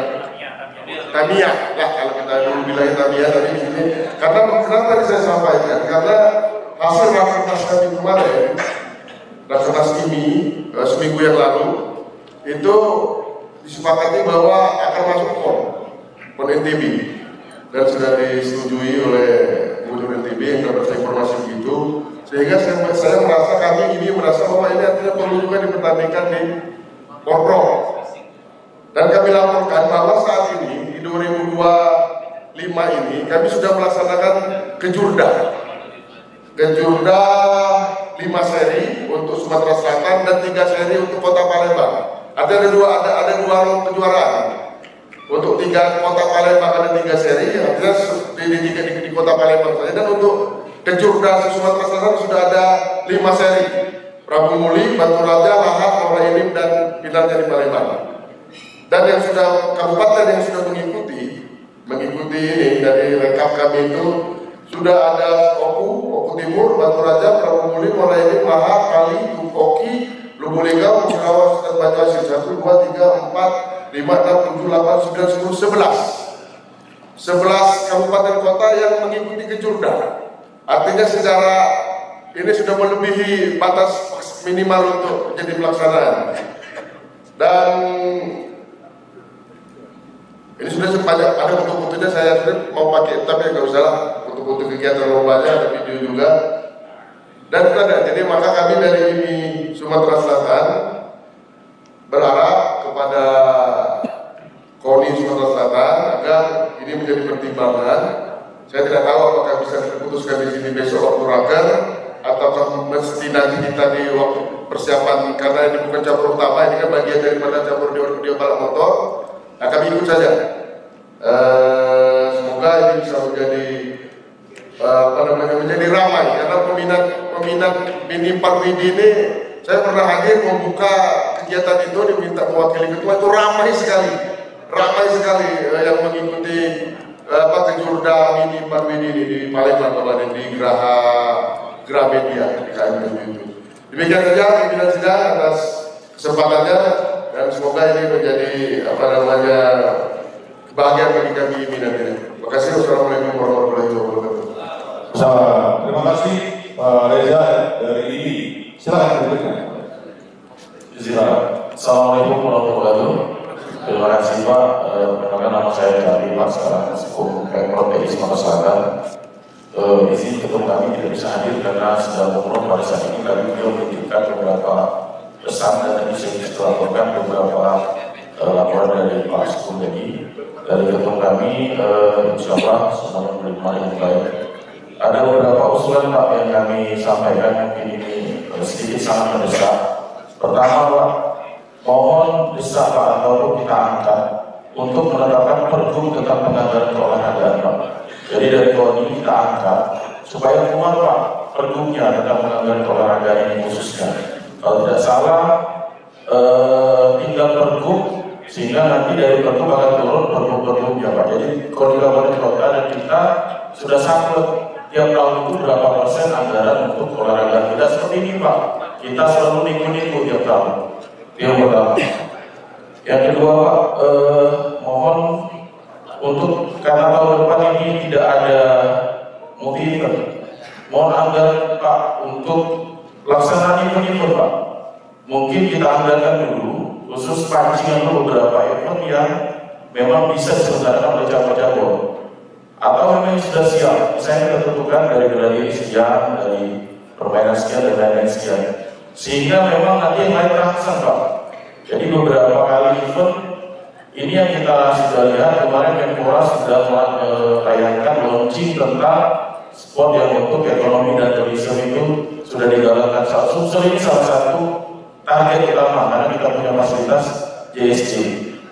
Tamiya lah kalau kita dulu bilangnya Tamiya, tapi di sini karena kenapa tadi saya sampaikan, karena hasil rakernas kami kemarin, rakernas ini seminggu yang lalu itu disepakati bahwa akan masuk PON NTB dan sudah disetujui oleh Gubernur NTB yang dapat informasi begitu, sehingga saya merasa kami ini merasa bahwa ini artinya perlu juga dipertandingkan di Porpro. Dan kami laporkan bahwa saat ini di 2025 ini kami sudah melaksanakan kejurda 5 seri untuk Sumatera Selatan dan 3 seri untuk Kota Palembang. Artinya ada dua kejuaraan. Untuk 3 Kota Palembang ada 3 seri, artinya di Kota Palembang saja. Dan untuk kejurda Sumatera Selatan sudah ada 5 seri. Prabu Muli, Batu Raja, Lahat, Muara Enim, dan Pinarnya di Palembang. Dan yang sudah kabupaten yang sudah mengikuti ini dari rekap kami itu sudah ada Oku Timur, Batu Raja, Prabu Muli, Muara Enim, Lahat, Kali, Koki, Lubulingga, Musirawas, dan Banyuasin 1, 2, 3, 4, 5, 6, 7, 8, 9, 10, 11 kabupaten kota yang mengikuti kejurda. Artinya secara ini sudah melebihi batas minimal untuk menjadi pelaksanaan. Dan ini sudah sepanjang ada foto-fotonya, saya sudah mau pakai, tapi nggak usah lah, foto-foto kegiatan lombanya, ada video juga. Dan itu ada, jadi maka kami dari ini Sumatera Selatan berharap kepada KONI Sumatera Selatan agar ini menjadi pertimbangan. Saya tidak tahu apakah bisa diputuskan di sini besok waktu raker, ataukah mesti nanti kita di waktu persiapan, karena ini bukan cabur utama, ini kan bagian daripada cabur di balap motor. Nah, kami ikut saja. Semoga ini bisa menjadi menjadi ramai, karena peminat mini 4WD ini saya pernah hadir membuka kegiatan itu, diminta mewakili ketua, itu ramai sekali yang mengikuti kejurda mini 4WD ini di Palembang kemarin di Gramedia di KMU itu. Demikian saja pimpinan sidang atas kesempatannya, dan semoga ini menjadi kebahagiaan bagi kami nanti. Terima kasih. Wassalamualaikum warahmatullahi wabarakatuh. Terima kasih Pak Reza dari IDI. Silakan berikutnya. Assalamualaikum warahmatullahi wabarakatuh. Terima kasih Pak. Perkenalkan nama saya dari Laksana Hukum Pemprov DKI Sumatera Selatan. Izin ketum kami tidak bisa hadir karena sedang umroh pada saat ini. Kami belum menunjukkan beberapa pesan dan bisa dilaporkan beberapa laporan dari Pak Sukum tadi. Dari ketum kami, insya Allah semuanya menerima yang baik. Ada beberapa usulan Pak yang kami sampaikan, mungkin ini sedikit sangat mendesak. Pertama Pak, mohon desak Pak ataupun kita angkat untuk menetapkan pergub tentang penganggaran keolahragaan Pak. Jadi dari KONI kita angkat supaya keluar Pak pergubnya tentang penganggaran keolahragaan ini khususnya. Kalau tidak salah tinggal pergub, sehingga nanti dari pergub akan turun pergub-pergubnya Pak. Jadi KONI Kabupaten Kota dan kita sudah saklek tiap tahun itu berapa persen anggaran untuk olahraga kita seperti ini Pak. Kita selalu niku-niku tiap tahun. Yang pertama. Yang kedua Pak, mohon untuk karena tahun depan ini tidak ada multi event, mohon anggaran Pak untuk pelaksanaan event Pak. mungkin kita andalkan dulu khusus pancingan beberapa event yang memang bisa diselenggarakan oleh cabur-cabur, atau memang sudah siap, misalnya kita tentukan dari bela diri sekian, dari permainan sekian, dan lain-lain sekian, sehingga memang nanti yang lain terangsang Pak. Jadi beberapa kali event ini yang kita sudah lihat kemarin Menpora sudah menayangkan launching tentang sport yang untuk ekonomi dan tourism itu sudah digalakkan. Sumsel ini salah satu target utama karena kita punya fasilitas JSC.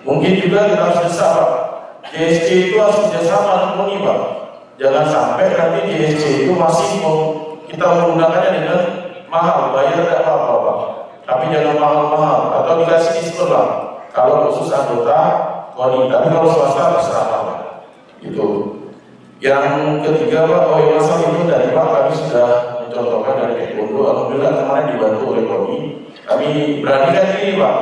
Mungkin juga kita harus besar Pak. JSC itu harus kerjasama dengan Pak. Jangan sampai nanti JSC itu masih kita menggunakannya dengan mahal, bayar tidak apa-apa Pak. Tapi jangan mahal-mahal atau dikasih diskon lah. Kalau khusus anggota KONI, tapi kalau swasta terserah Pak. Itu. Yang ketiga Pak, masalah itu dari Pak kami sudah mencontohkan dari taekwondo. Alhamdulillah kemarin dibantu oleh KONI. Kami beranikan ini Pak.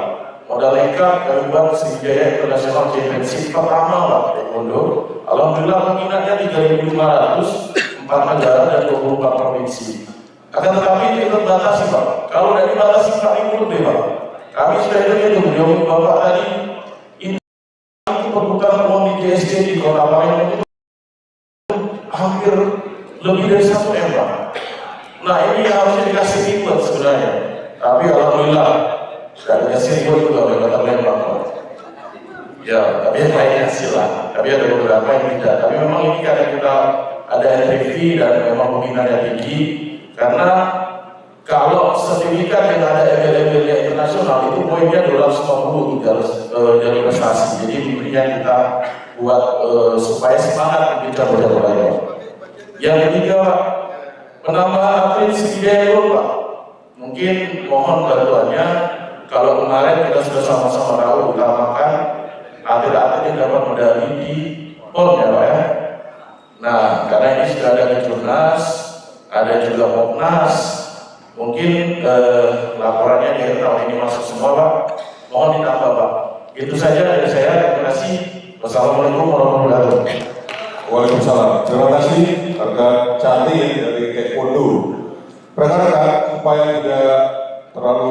Modal nekat kami buat Sriwijaya International Championship pertama Pak taekwondo. Alhamdulillah peminatnya 3.500, 4 negara dan 24 provinsi. Akan tetapi itu terbatasi Pak. Kalau dari batasi Pak ini lebih Pak. Kami sudah hitung beliau Bapak tadi ini perputaran uang di JSC di Kota Palembang itu hampir lebih dari 1 M Pak. Nah ini harusnya dikasih reward sebenarnya. Tapi alhamdulillah tidak dikasih reward juga oleh Kota Palembang Pak. Ya, tapi yang lainnya hasil lah. Tapi ada beberapa yang tidak. Tapi memang ini karena kita ada NPV dan memang peminatnya tinggi. Karena kalau sertifikat yang ada embel-embelnya internasional itu poinnya $50 jalur prestasi. Jadi intinya kita buat supaya semangat kita berjalan. Yang ketiga, penambahan atlet Sriwijaya Pak. Mungkin mohon bantuannya. Kalau kemarin kita sudah sama-sama tahu utamakan atlet-atlet yang dapat medali di PON ya Pak ya. Nah, karena ini sudah ada Kejurnas, ada juga Popnas. Mungkin laporannya di tahun ini masuk semua Pak. Mohon ditambah Pak. Itu saja dari saya. Terima kasih. Wassalamualaikum warahmatullahi wabarakatuh. Waalaikumsalam. Terima kasih rekan Candi dari taekwondo. Rekan-rekan supaya tidak terlalu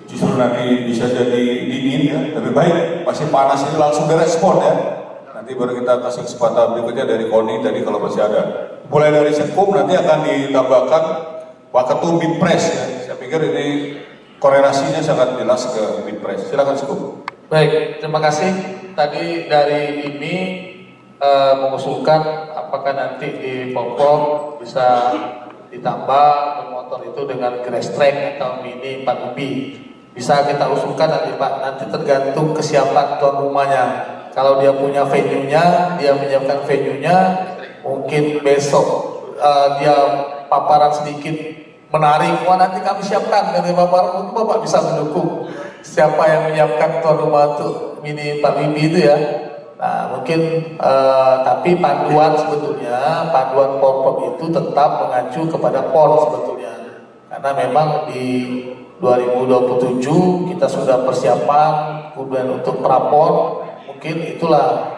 justru nanti bisa jadi dingin ya. Lebih baik masih panas ini langsung direspon ya. Nanti baru kita kasih kesempatan berikutnya dari KONI tadi kalau masih ada. Mulai dari Sekum nanti akan ditambahkan Waketum Binpres ya. Saya pikir ini korelasinya sangat jelas ke Binpres. Silakan Sekum. Baik, terima kasih. Tadi dari IMI mengusulkan apakah nanti di Popok bisa ditambah motor itu dengan grass track atau mini 4UB. Bisa kita usulkan nanti Pak, nanti tergantung kesiapan tuan rumahnya. Kalau dia punya venue-nya, dia menyiapkan venue-nya, mungkin besok dia paparan sedikit menarik, wah nanti kami siapkan dari paparan, mungkin Bapak bisa mendukung siapa yang menyiapkan tuan rumah itu mini 4UB itu ya. Nah mungkin tapi panduan sebetulnya, panduan Popok itu tetap mengacu kepada PON sebetulnya. Karena memang di 2027 kita sudah persiapan, kemudian untuk prapon, mungkin itulah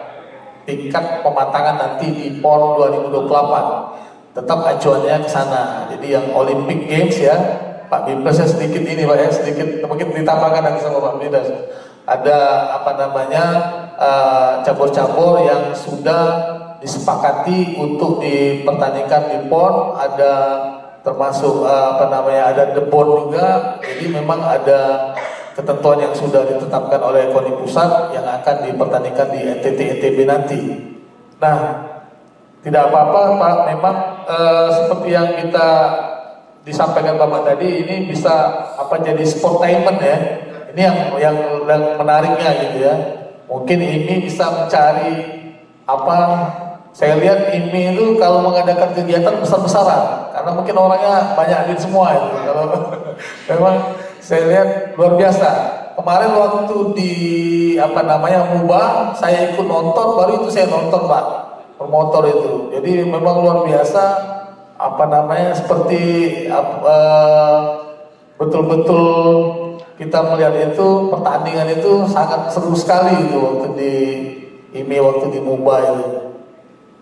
tingkat pematangan nanti di PON 2028. Tetap acuannya ke sana. Jadi yang Olympic Games ya, Pak Binpres sedikit ini Pak ya, sedikit mungkin ditambahkan nanti sama Pak Binpres. Ada apa namanya cabur-cabur yang sudah disepakati untuk dipertandingkan di PON, ada termasuk ada debon juga. Jadi memang ada ketentuan yang sudah ditetapkan oleh KONI pusat yang akan dipertandingkan di NTT-NTB nanti. Nah, tidak apa-apa Pak, memang seperti yang kita disampaikan Bapak tadi, ini bisa jadi sportainment ya. Ini yang menariknya gitu ya. Mungkin ini bisa mencari saya lihat IMI itu kalau mengadakan kegiatan besar-besaran, karena mungkin orangnya banyak di semua itu. Kalau memang saya lihat luar biasa. Kemarin waktu di MUBA, saya ikut nonton, baru itu saya nonton Pak, promotor itu. Jadi memang luar biasa. Seperti betul-betul kita melihat itu pertandingan itu sangat seru sekali itu waktu di IMI, waktu di MUBA itu.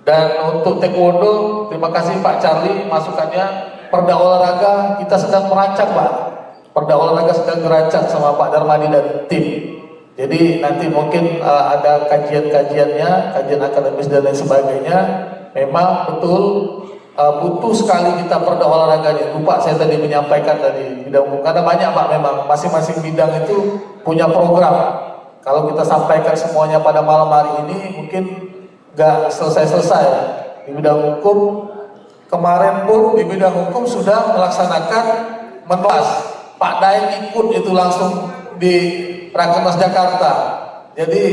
Dan untuk taekwondo, terima kasih Pak Charlie masukannya. Perda olahraga kita sedang merancang Pak. Perda olahraga sedang dirancang sama Pak Darmadi dan tim. Jadi nanti mungkin ada kajian-kajiannya, kajian akademis dan lain sebagainya. Memang betul butuh sekali kita perda olahraganya. Lupa saya tadi menyampaikan tadi bidang hukum, karena banyak Pak, memang masing-masing bidang itu punya program. Kalau kita sampaikan semuanya pada malam hari ini mungkin nggak selesai-selesai. Di bidang hukum kemarin pun di bidang hukum sudah melaksanakan menuas. Pak Daeng ikut itu langsung di Rakernas Jakarta. Jadi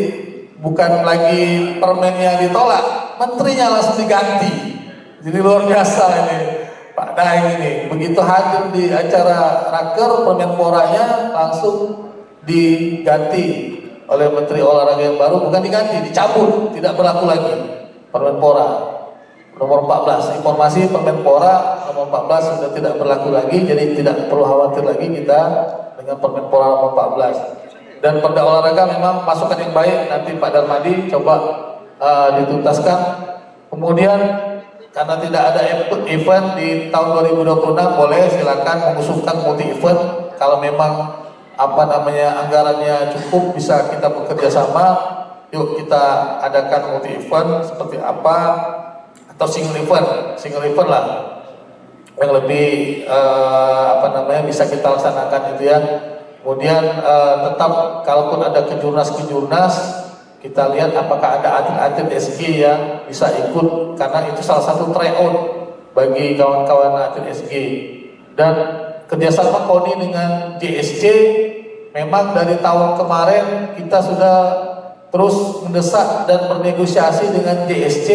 bukan lagi permennya ditolak, menterinya langsung diganti. Jadi luar biasa ini Pak Daeng ini. Begitu hadir di acara Raker, Permenporanya langsung diganti oleh Menteri Olahraga yang baru. Bukan diganti, dicabut, tidak berlaku lagi Permenpora nomor 14. Informasi Permenpora nomor 14 sudah tidak berlaku lagi. Jadi tidak perlu khawatir lagi kita dengan Permenpora nomor 14. Dan perda olahraga memang masukan yang baik, nanti Pak Darmadi coba dituntaskan. Kemudian karena tidak ada event di tahun 2026, boleh silakan mengusulkan multi event. Kalau memang anggarannya cukup, bisa kita bekerja sama. Yuk kita adakan multi event seperti apa, atau single event lah yang lebih bisa kita laksanakan itu ya. Kemudian tetap kalaupun ada kejurnas kita lihat apakah ada atlet-atlet SG yang bisa ikut, karena itu salah satu tryout bagi kawan-kawan atlet SG. Dan kerjasama KONI dengan JSC memang dari tahun kemarin kita sudah terus mendesak dan bernegosiasi dengan JSC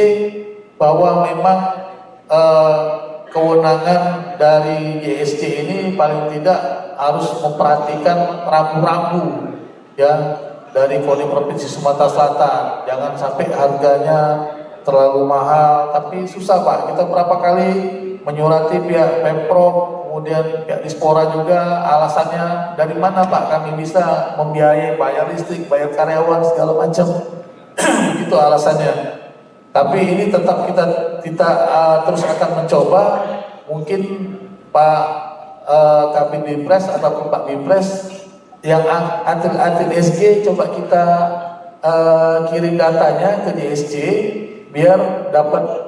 bahwa memang kewenangan dari JSC ini paling tidak harus memperhatikan rambu-rambu ya dari KONI Provinsi Sumatera Selatan. Jangan sampai harganya terlalu mahal, tapi susah Pak. Kita berapa kali menyurati pihak Pemprov, kemudian pihak Dispora juga, alasannya dari mana Pak kami bisa membiayai bayar listrik, bayar karyawan segala macam. Begitu alasannya. Tapi ini tetap kita terus akan mencoba. Mungkin Pak Kabin Bipres atau Pak Bipres yang atlet SG coba kita kirim datanya ke JSC biar dapat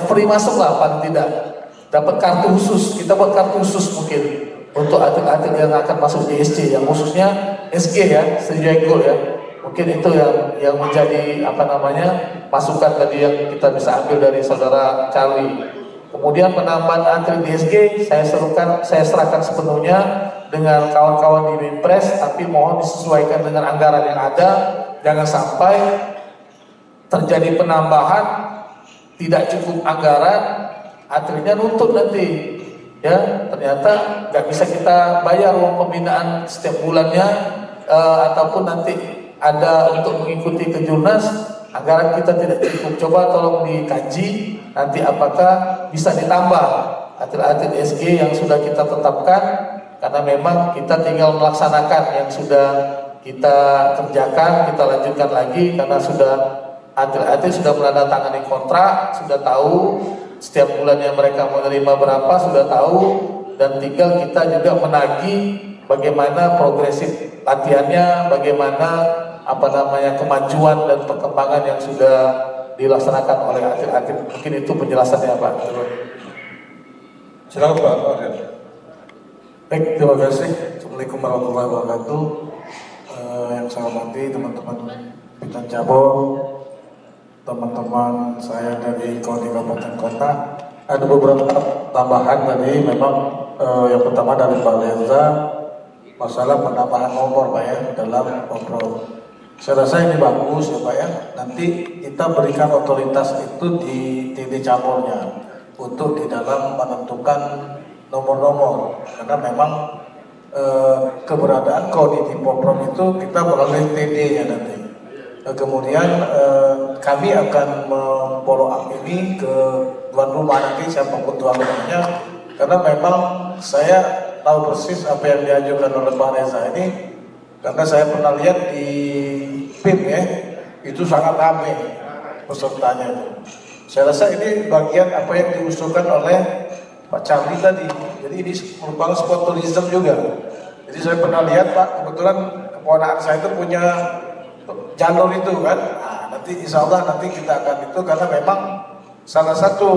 free masuk lah, paling tidak dapat kartu khusus. Kita buat kartu khusus mungkin untuk atlet-atlet yang akan masuk JSC, yang khususnya SG ya, Sriwijaya Gold ya. Mungkin itu yang menjadi masukan tadi yang kita bisa ambil dari saudara Charlie. Kemudian penambahan atlet di SG saya serahkan sepenuhnya dengan kawan-kawan di Bipres, tapi mohon disesuaikan dengan anggaran yang ada. Jangan sampai terjadi penambahan tidak cukup anggaran, atletnya nuntut nanti ya, ternyata nggak bisa kita bayar uang pembinaan setiap bulannya, ataupun nanti ada untuk mengikuti kejurnas, anggaran kita tidak cukup. Coba tolong dikaji nanti apakah bisa ditambah atlet-atlet SG yang sudah kita tetapkan, karena memang kita tinggal melaksanakan yang sudah kita kerjakan, kita lanjutkan lagi, karena sudah atlet-atlet sudah menandatangani kontrak, sudah tahu setiap bulannya mereka menerima berapa, sudah tahu, dan tinggal kita juga menagih bagaimana progresif latihannya, bagaimana kemajuan dan perkembangan yang sudah dilaksanakan oleh atlet-atlet. Mungkin itu penjelasannya Pak. Silakan Pak. Baik, terima kasih. Assalamualaikum warahmatullahi wabarakatuh. Yang saya hormati teman-teman Bintan Cabur, teman-teman saya dari KONI Kabupaten Kota. Ada beberapa tambahan tadi. Memang yang pertama dari Pak Reza, masalah penambahan nomor Pak ya dalam kontrol. Saya rasa ini bagus ya Pak ya. Nanti kita berikan otoritas itu di TD Caburnya untuk di dalam menentukan nomor-nomor, karena memang keberadaan KONI di Poprom itu kita melalui TD-nya nanti. Kemudian kami akan follow up ini ke tuan rumah nanti, siapapun tuan rumahnya, karena memang saya tahu persis apa yang diajukan oleh Pak Reza ini, karena saya pernah lihat di PIM ya, itu sangat ramai pesertanya itu. Saya rasa ini bagian apa yang diusulkan oleh Pak Charlie tadi. Jadi ini merupakan spot tourism juga. Jadi saya pernah lihat Pak, kebetulan keponakan saya itu punya jalur itu kan. Nah, nanti insya Allah nanti kita akan itu karena memang salah satu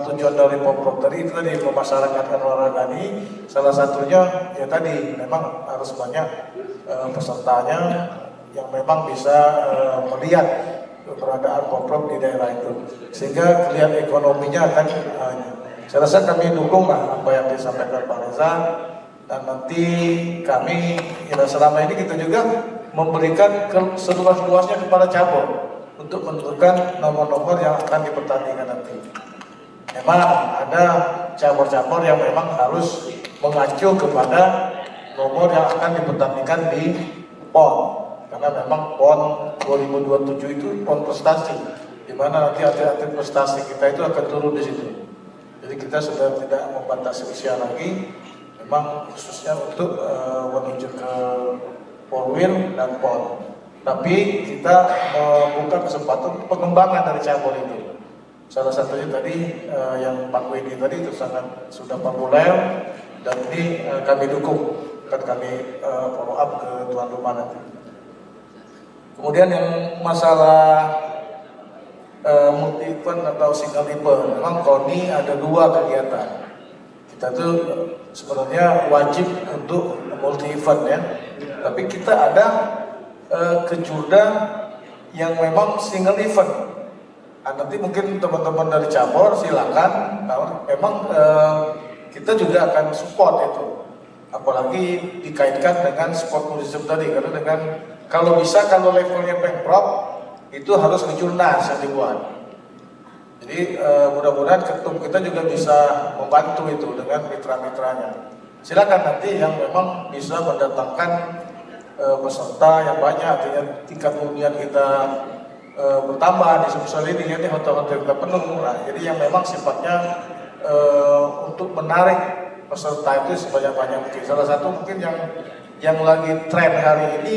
tujuan dari Pemprov tadi itu tadi memasyarakatkan olahraga ini. Salah satunya ya tadi memang harus banyak pesertanya yang memang bisa melihat keberadaan Pemprov di daerah itu, sehingga kelihatan ekonominya akan. Saya rasa kami dukung lah apa yang disampaikan Pak Reza, dan nanti kami ya selama ini kita juga memberikan seluas-luasnya kepada cabur untuk menentukan nomor-nomor yang akan dipertandingkan nanti. Memang ada cabur-cabur yang memang harus mengacu kepada nomor yang akan dipertandingkan di PON, karena memang PON 2027 itu PON prestasi, di mana nanti atlet-atlet prestasi kita itu akan turun di situ. Jadi kita sudah tidak membatasi usia lagi, memang khususnya untuk menuju ke Polwil dan PON. Tapi kita membuka kesempatan pengembangan dari cabur itu. Salah satunya tadi yang Pak Wedi tadi itu sangat sudah populer, dan ini kami dukung, akan kami follow up ke tuan rumah nanti. Kemudian yang masalah multi event atau single event, memang KONI ada 2 kegiatan. Kita tuh sebenarnya wajib untuk multi event ya, tapi kita ada kejurda yang memang single event. Nah, nanti mungkin teman-teman dari cabur silakan, memang kita juga akan support itu, apalagi dikaitkan dengan sport tourism tadi, karena dengan kalau bisa kalau levelnya Pemprov itu harus kejurnas yang dibuat. Jadi mudah-mudahan ketum kita juga bisa membantu itu dengan mitra-mitranya. Silakan nanti yang memang bisa mendatangkan peserta yang banyak, artinya tingkat hunian kita bertambah di sebesar ini, jadi hotel-hotel kita penuh. Nah, jadi yang memang sifatnya untuk menarik peserta itu sebanyak-banyak mungkin. Salah satu mungkin yang lagi tren hari ini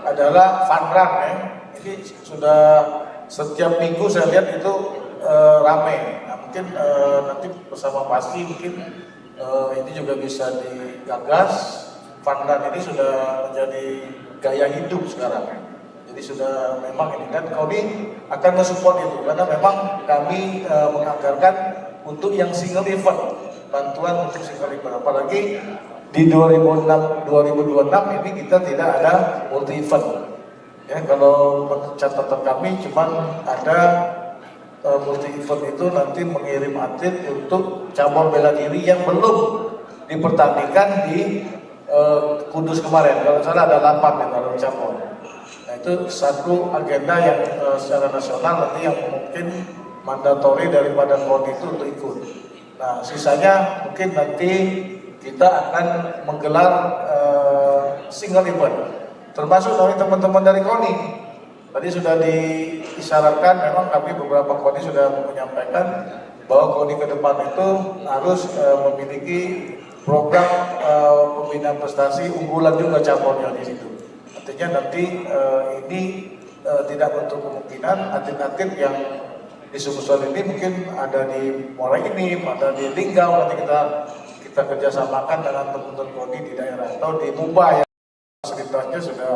adalah fun run ya. Ini sudah setiap minggu saya lihat itu ramai. Nah, mungkin nanti bersama pasti mungkin ini juga bisa digagas. Fun run ini sudah menjadi gaya hidup sekarang. Jadi sudah memang ini, dan kami akan mensupport itu karena memang kami menganggarkan untuk yang single event, bantuan untuk single event. Apalagi di 2026 ini kita tidak ada multi event. Ya, kalau catatan kami cuman ada multi event itu nanti mengirim atlet untuk cabur bela diri yang belum dipertandingkan di Kudus kemarin. Kalau salah ada 8 ya dalam cabur. Nah, itu satu agenda yang secara nasional nanti yang mungkin mandatori daripada KONI itu untuk ikut. Nah, sisanya mungkin nanti kita akan menggelar single event, termasuk dari teman-teman dari KONI. Tadi sudah diisyaratkan, memang kami beberapa KONI sudah menyampaikan bahwa KONI ke depan itu harus memiliki program pembinaan prestasi unggulan juga caburnya di situ. Artinya nanti ini tidak untuk kemungkinan atlet-atlet yang di Sumsel ini mungkin ada di Muara ini, ada di Linggau, nanti kita kerjasamakan dengan teman-teman KONI di daerah atau di Mumbai yang fasilitasnya sudah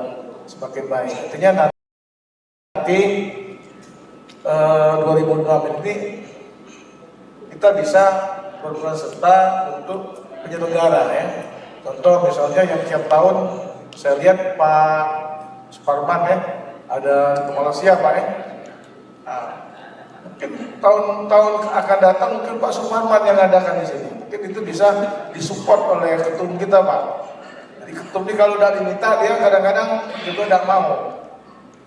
semakin baik. Artinya nanti 2006 ini kita bisa berperan serta untuk penyelenggara ya. Contoh misalnya yang tiap tahun saya lihat Pak Suparman ya, ada ke Malaysia Pak ya. Nah, mungkin tahun-tahun akan datang mungkin Pak Suparman yang adakan di sini. Mungkin itu bisa disupport oleh ketum kita Pak. Jadi ketum ini kalau udah diminta dia kadang-kadang juga tidak mau.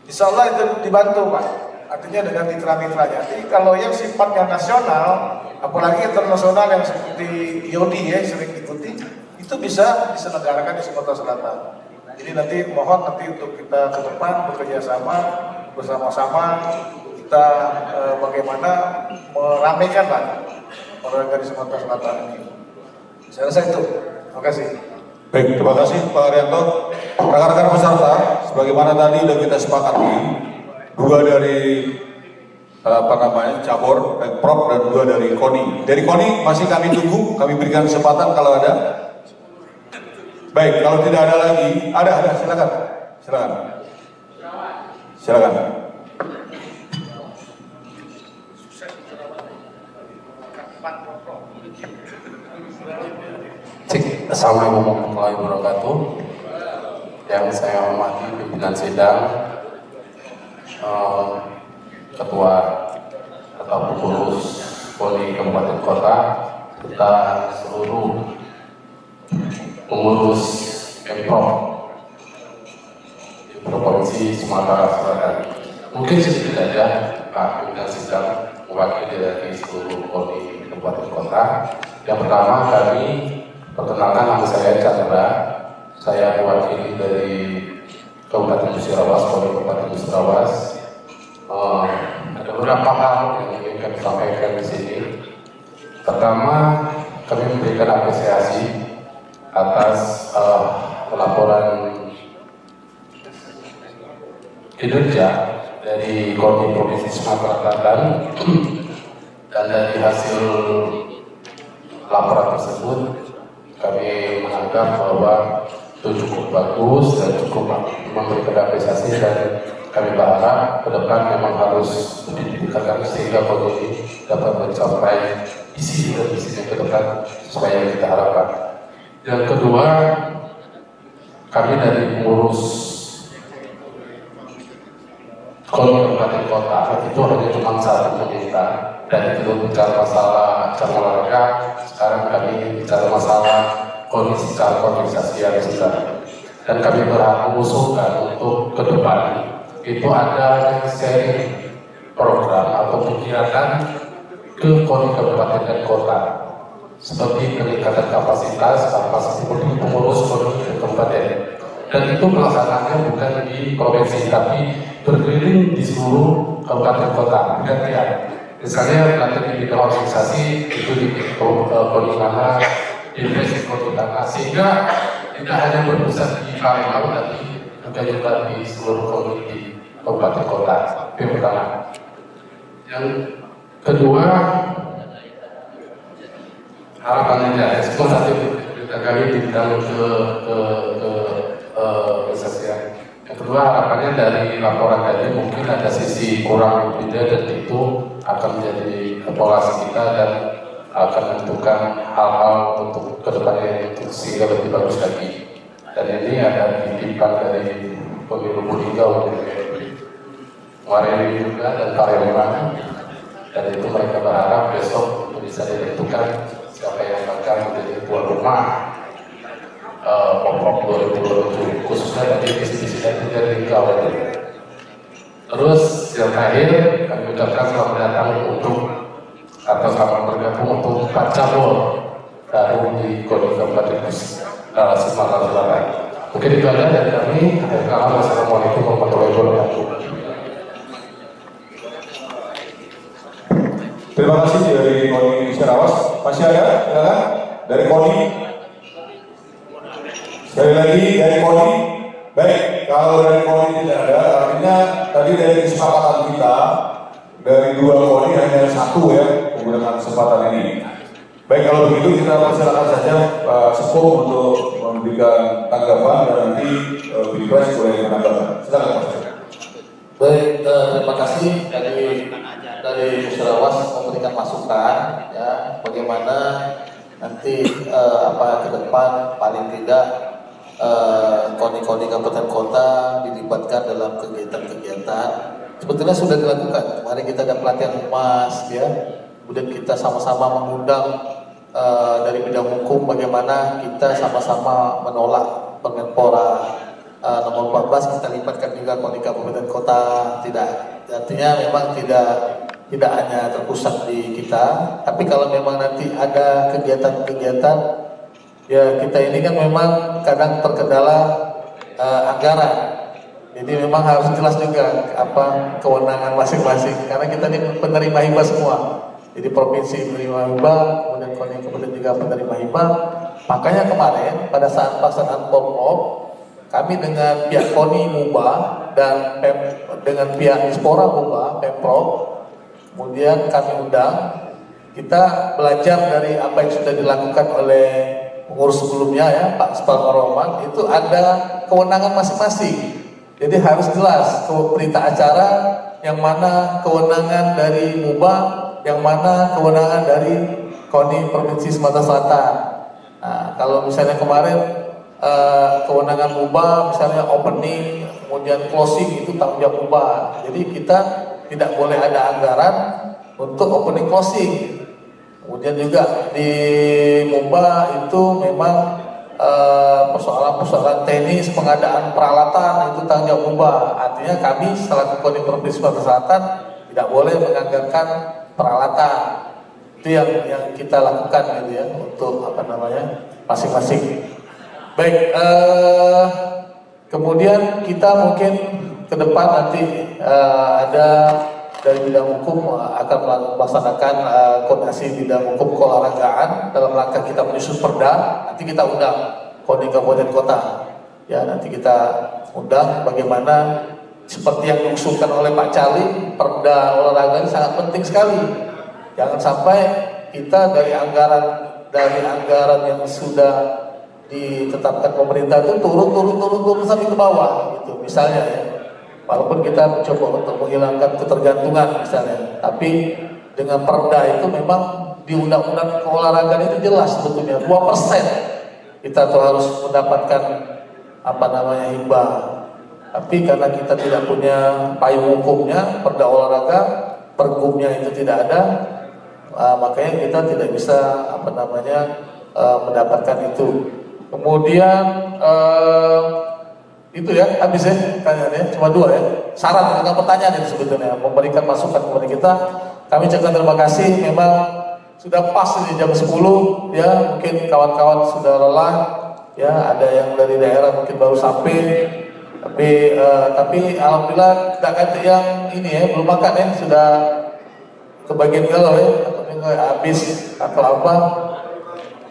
Insya Allah itu dibantu Pak. Artinya dengan mitra-mitranya. Jadi kalau yang sifatnya nasional, apalagi internasional yang seperti IOD ya sering diikuti, itu bisa diselenggarakan di Sumatera Selatan. Jadi nanti mohon nanti untuk kita ke depan bekerja sama bersama-sama kita bagaimana meramaikan Pak olahraga di Sumatera Selatan ini. Saya rasa itu. Terima kasih. Baik, terima kasih Pak Arianto. Rekan-rekan peserta, sebagaimana tadi sudah kita sepakati, 2 dari cabur, Pemprov dan 2 dari KONI. Dari KONI masih kami tunggu, kami berikan kesempatan kalau ada. Baik, kalau tidak ada lagi, ada, silakan. Assalamualaikum warahmatullahi wabarakatuh. Yang saya hormati pimpinan sidang, ketua atau pengurus KONI Kabupaten Kota, serta seluruh pengurus Pemprov di Provinsi Sumatera Selatan. Mungkin sedikit saja Pak pimpinan sidang mewakili dari seluruh KONI Kabupaten Kota. Yang pertama, kami perkenalkan, nama saya Chandra. Saya mewakili dari Kabupaten Musirawas, KONI Kabupaten Musirawas. Ada beberapa hal yang ingin kami sampaikan di sini. Pertama, kami memberikan apresiasi atas laporan kinerja dari KONI Provinsi Sumatera Selatan, dan dari hasil laporan tersebut kami menganggap bahwa itu cukup bagus dan cukup memberikan apresiasi, dan kami berharap ke depan memang harus ditingkatkan sehingga KONI dapat mencapai isi dan misinya ke depan sesuai yang kita harapkan. Yang kedua, kami dari pengurus KONI Kabupaten Kota itu hanya cuma satu meminta, dan itu bicara masalah cabang olahraga. Sekarang kami bicara masalah KONI secara organisasi yang sudah, dan kami berharap mengusulkan untuk ke depan itu ada seri program atau kegiatan ke KONI Kabupaten dan Kota, seperti peningkatan kapasitas pengurus KONI Kabupaten, dan itu pelaksanaannya bukan di provinsi tapi berkeliling di seluruh kabupaten kota bergantian. Misalnya nanti di bidang organisasi itu di KONI mana, di KONI mana, sehingga tidak hanya berpusat di Palembang tapi juga di seluruh KONI di kabupaten kota. Itu yang pertama. Yang kedua, harapannya itu satu kita kami di bidang kesehatan. Yang kedua, harapannya dari laporan tadi mungkin ada sisi kurang lebihnya, dan itu akan menjadi evaluasi kita dan akan menentukan hal-hal untuk kedepannya sehingga lebih bagus lagi. Dan ini ada titipan dari Pemilu Lubulingga untuk kemarin juga dan Palembang, dan itu mereka berharap besok bisa ditentukan siapa yang akan menjadi tuan rumah Pemprov 2027, khususnya dari visi-visi dari kawasan. Terus yang terakhir, kami ucapkan selamat datang untuk atau selamat bergabung untuk Pak Cabur baru di KONI Kabupaten Sumatera Selatan. Mungkin itu aja dari kami. Wassalamualaikum warahmatullahi wabarakatuh. Terima kasih dari KONI Musirawas. Masih ada? Silakan. Dari KONI. Sekali lagi dari KONI. Baik, kalau dari KONI tidak ada, artinya tadi dari kesepakatan kita dari 2 KONI hanya 1 ya menggunakan kesempatan ini. Baik, kalau begitu kita persilakan saja Pak Sepuh untuk memberikan tanggapan dan nanti Pilpres boleh menanggapan. Silakan Pak Sepuh. Baik, terima kasih dari Musirawas memberikan masukan ya bagaimana nanti ke depan paling tidak KONI Kabupaten Kota dilibatkan dalam kegiatan-kegiatan. Sebetulnya sudah dilakukan. Kemarin kita ada pelatihan humas ya, kemudian kita sama-sama mengundang dari bidang hukum bagaimana kita sama-sama menolak Permenpora nomor 14, kita libatkan juga KONI Kabupaten Kota. Tidak, artinya memang tidak hanya terpusat di kita, tapi kalau memang nanti ada kegiatan-kegiatan ya kita ini kan memang kadang terkendala anggaran, jadi memang harus jelas juga apa kewenangan masing-masing, karena kita ini penerima hibah semua. Jadi provinsi menerima hibah, kemudian KONI kemudian juga penerima hibah. Makanya kemarin pada saat pelaksanaan Pormop, kami dengan pihak KONI MUBA dan dengan pihak Dispora MUBA, Pemprov, kemudian kami undang, kita belajar dari apa yang sudah dilakukan oleh pengurus sebelumnya ya, Pak Supar Rohman, itu ada kewenangan masing-masing. Jadi harus jelas berita acara yang mana kewenangan dari MUBA, yang mana kewenangan dari KONI Provinsi Sumatera Selatan. Nah, kalau misalnya kemarin kewenangan MUBA misalnya opening, kemudian closing itu tanggung jawab MUBA. Jadi kita tidak boleh ada anggaran untuk opening closing. Kemudian juga di MUBA itu memang persoalan-persoalan teknis, pengadaan peralatan itu tanggung jawab MUBA. Artinya kami selaku KONI Provinsi Sumatera Selatan tidak boleh menganggarkan peralatan. Itu yang kita lakukan gitu ya, untuk masing-masing. Baik, kemudian kita mungkin ke depan nanti ada dari bidang hukum akan melaksanakan koordinasi bidang hukum keolahragaan dalam rangka kita menyusun perda. Nanti kita undang KONI Kabupaten Kota. Ya, nanti kita undang bagaimana seperti yang diusulkan oleh Pak Cali, perda olahraga ini sangat penting sekali. Jangan sampai kita dari anggaran yang sudah ditetapkan pemerintah itu turun sampai ke bawah gitu misalnya ya. Walaupun kita mencoba untuk menghilangkan ketergantungan misalnya, tapi dengan perda itu memang di undang-undang keolahragaan itu jelas sebetulnya 2% kita tuh harus mendapatkan hibah. Tapi karena kita tidak punya payung hukumnya, perda olahraga, pergubnya itu tidak ada, makanya kita tidak bisa mendapatkan itu. Kemudian itu ya, habis ya pertanyaannya, cuma 2 ya. Saran dengan pertanyaan itu sebetulnya, memberikan masukan kepada kita. Kami ucapkan terima kasih, memang sudah pas di jam 10 ya, mungkin kawan-kawan sudah lelah ya, ada yang dari daerah mungkin baru sampai, tapi alhamdulillah tidak kayak yang ini ya, belum makan ya, sudah kebagian galau ya, atau habis atau apa.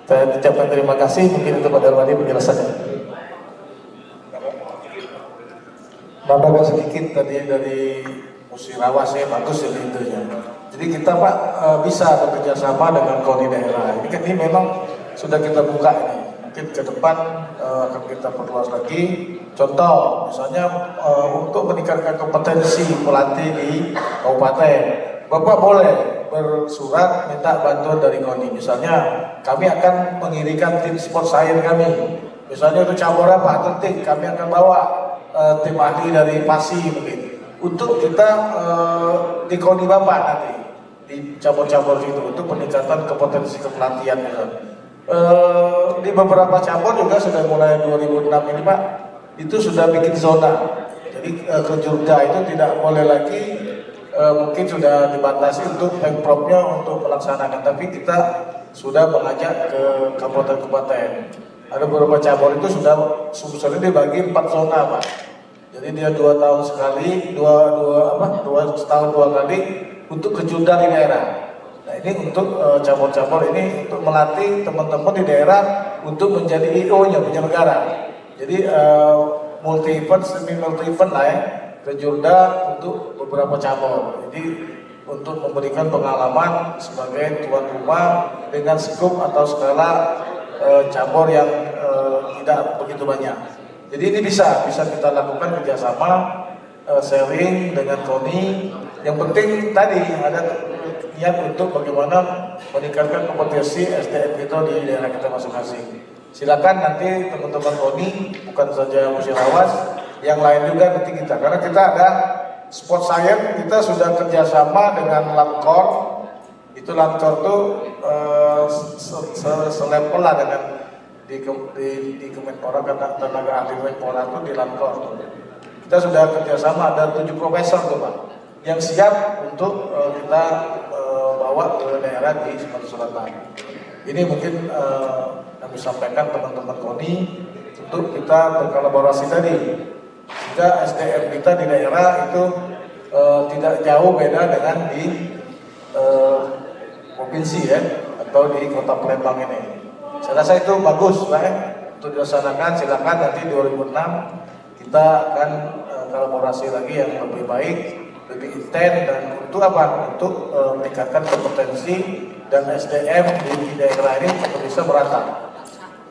Saya ucapkan terima kasih, mungkin itu Pak Darmadi penjelasannya. Tambahkan sedikit tadi dari Musirawas ya, bagus ya intinya. Jadi kita Pak bisa bekerja sama dengan KONI daerah. Ini memang sudah kita buka ini. Mungkin ke depan akan kita perluas lagi. Contoh misalnya untuk meningkatkan kompetensi pelatih di kabupaten, Bapak boleh bersurat minta bantuan dari KONI. Misalnya kami akan mengirimkan tim sport science kami. Misalnya untuk cabur apa atletik, kami akan bawa tim ahli dari PASI mungkin untuk kita di KONI Bapak nanti di cabur-cabur itu untuk peningkatan kompetensi kepelatihan di beberapa cabur juga sudah mulai 2006 ini Pak, itu sudah bikin zona. Jadi kejurda itu tidak boleh lagi mungkin sudah dibatasi untuk pemprovnya untuk melaksanakan, tapi kita sudah mengajak ke kabupaten-kabupaten. Ada beberapa cabur itu sudah dibagi 4 zona Pak. Jadi dia 2 tahun sekali, 2 tahun 2 kali untuk kejurda di daerah. Nah ini untuk cabur-cabur ini untuk melatih teman-teman di daerah untuk menjadi IO-nya, penyelenggara. Jadi multi event, semi multi event lah ya, kejurda untuk beberapa cabur. Jadi untuk memberikan pengalaman sebagai tuan rumah dengan skop atau skala cabur yang tidak begitu banyak. Jadi ini bisa kita lakukan kerjasama, sharing dengan KONI. Yang penting tadi ada niat untuk bagaimana meningkatkan kompetensi SDM kita di daerah kita masing-masing. Silakan nanti teman-teman KONI, bukan saja Musirawas, yang lain juga nanti kita. Karena kita ada sport science, kita sudah kerjasama dengan Lankor. Itu Lankor tuh selevel lah dengan di Kemenpora, karena tenaga ahli Kemenpora itu di Lankor. Kita sudah kerjasama, ada 7 profesor tuh Pak, yang siap untuk kita bawa ke daerah di Sumatera Selatan. Ini mungkin kami sampaikan teman-teman KONI untuk kita berkolaborasi tadi, sehingga SDM kita di daerah itu tidak jauh beda dengan di provinsi ya, atau di kota Palembang ini. Saya rasa itu bagus Pak ya, untuk dilaksanakan. Silakan nanti 2006 kita akan kolaborasi lagi yang lebih baik lebih intens dan untuk apa? Untuk meningkatkan kompetensi dan SDM di daerah ini untuk bisa merata.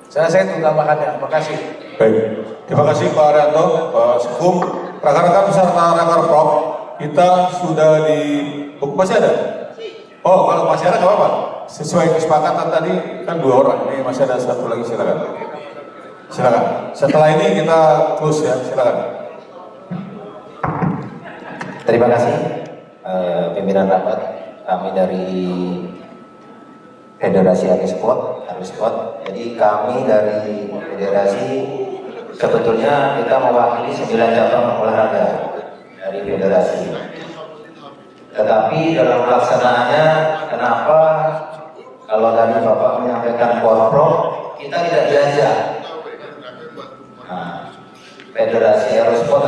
Saya itu tambahannya. Terima kasih. Baik, terima kasih Pak Arianto, Pak Sekum, rekan-rekan beserta rekan Prop. Kita sudah di masih ada? Oh, kalau masih ada nggak apa-apa. Sesuai kesepakatan tadi kan 2 orang. Ini masih ada 1 lagi, silakan. Silakan. Setelah ini kita close ya, silakan. Terima kasih pimpinan rapat. Kami dari Federasi Aerosport. Jadi kami dari federasi sebetulnya kita mewakili 9 cabang olahraga dari federasi. Tetapi dalam pelaksanaannya, kenapa kalau tadi Bapak menyampaikan Porpro, kita tidak diajak. Nah, Federasi Aerosport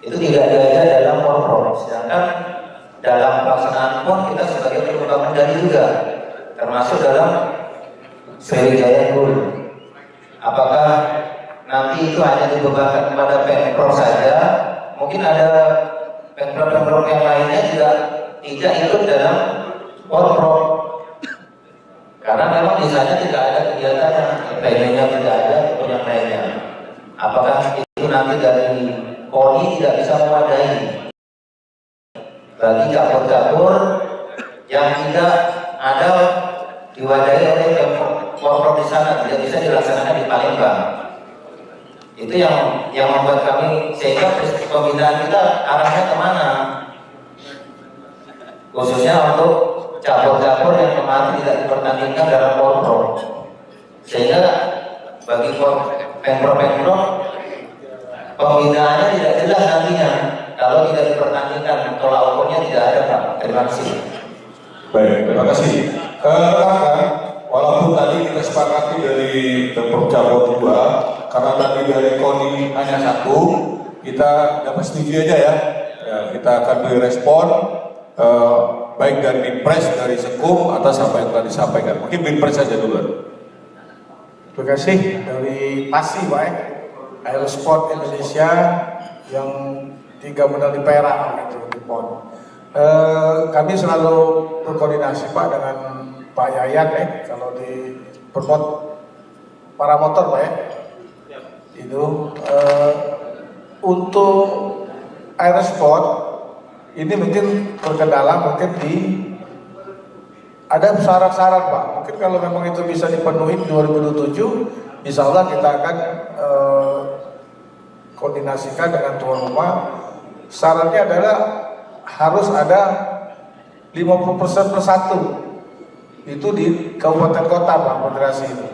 itu tidak diajak dalam Porpro, sedangkan dalam pelaksanaan pun kita sebagai penyumbang medali juga, termasuk dalam Sriwijaya Gold. Apakah nanti itu hanya dibebankan kepada Pemprov saja? Mungkin ada Pemprov yang lainnya juga tidak ikut dalam Porpro, karena memang di sana tidak ada kegiatan, venue-nya tidak ada atau yang lainnya. Apakah itu nanti dari KONI tidak bisa memadai bagi cabur-cabur yang tidak ada diwadahi oleh Porpro di sana, tidak bisa dilaksanakan di Palembang? Itu yang membuat kami, sehingga pembinaan kita arahnya kemana, khususnya untuk cabur-cabur yang kemarin tidak dipertandingkan dalam Porpro, sehingga bagi Pemprov pembinaannya tidak jelas nantinya kalau tidak dipertandingkan, tolak ukurnya tidak ada, Pak. Terima kasih. Baik, terima kasih. Rekan, walaupun tadi kita sepakati dari Pemprov Jawa 2, karena tadi dari KONI hanya 1, kita dapat setuju aja ya. Kita akan beri respon baik dari Binpres, dari Sekum, atas apa yang telah disampaikan. Mungkin Binpres saja dulu. Terima kasih dari PASI, Pak. Aerosport Indonesia yang 3 medali perak itu di PON. Kami selalu berkoordinasi Pak dengan Pak Yayan kalau di permot para motor Pak itu untuk Aerosport ini mungkin terkendala mungkin ada syarat-syarat Pak. Mungkin kalau memang itu bisa dipenuhi 2027, insya Allah kita akan koordinasikan dengan tuan rumah. Syaratnya adalah harus ada 50% plus 1 itu di kabupaten kota Pak, federasi itu.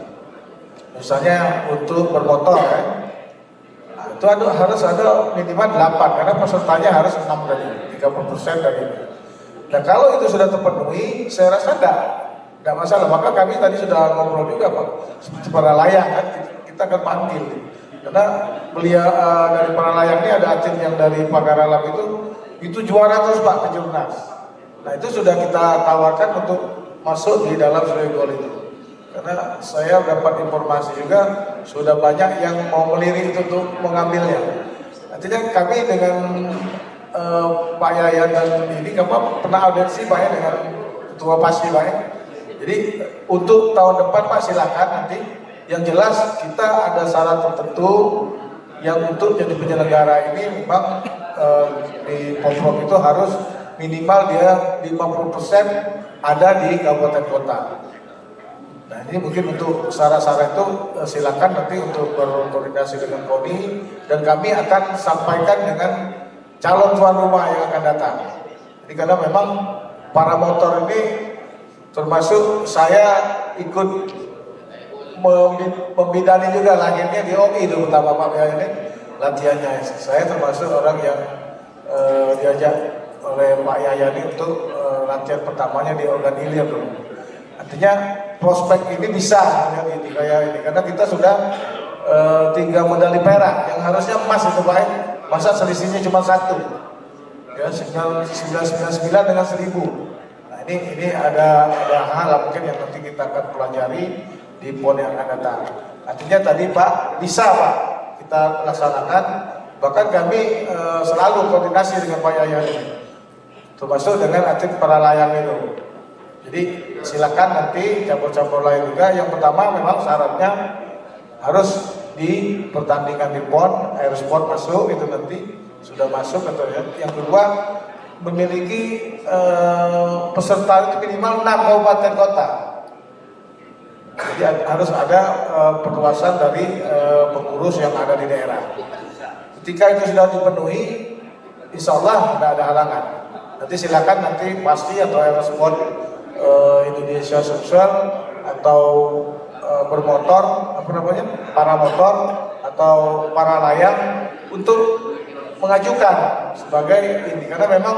Misalnya untuk bermotor nah, itu harus ada minimal 8 karena pesertanya harus 6 dari 30% dari itu. Nah kalau itu sudah terpenuhi, saya rasa tidak masalah. Maka kami tadi sudah ngobrol juga Pak, seperti para layang kan kita akan panggil. Karena beliau dari para layang ini ada atlet yang dari Pagar Alam itu juara terus Pak ke Jurnas. Nah itu sudah kita tawarkan untuk masuk di dalam Sriwijaya itu. Karena saya dapat informasi juga sudah banyak yang mau melirik itu untuk mengambilnya. Artinya kami dengan Pak Yayan dan ini pernah audiensi Pak ya dengan Ketua PASI Pak ya. Jadi untuk tahun depan Pak silakan nanti. Yang jelas kita ada syarat tertentu yang untuk jadi penyelenggara ini memang di Porpro itu harus minimal dia 50% ada di kabupaten kota. Nah ini mungkin untuk syarat-syarat itu silakan nanti untuk berkoordinasi dengan KONI dan kami akan sampaikan dengan calon tuan rumah yang akan datang. Jadi karena memang para motor ini termasuk saya ikut membidani juga lahirnya di OI itu pertama Pak ya ini latihannya. Saya termasuk orang yang diajak oleh Pak Yayani untuk latihan pertamanya di organ hilir dulu. Artinya prospek ini bisa kayak ini karena kita sudah 3 medali perak yang harusnya emas itu Pak. Masa selisihnya cuma 1 ya 999 dengan 1000. Nah ini ada hal mungkin yang nanti kita akan pelajari di PON yang akan datang. Artinya tadi Pak bisa Pak kita laksanakan Bahkan kami selalu koordinasi dengan Pak Yayan, termasuk dengan atlet para layang itu. Jadi silakan nanti cabur-cabur lain juga. Yang pertama memang syaratnya harus di pertandingan di PON, Aerosport masuk itu nanti sudah masuk atau ya. Yang kedua memiliki peserta itu minimal 6 kabupaten kota. Jadi harus ada perluasan dari pengurus yang ada di daerah. Ketika itu sudah dipenuhi, insya Allah tidak ada halangan. Nanti silakan nanti pasti atau Aerosport Indonesia Sukses atau bermotor, apa namanya, para motor atau para layang untuk mengajukan sebagai ini, karena memang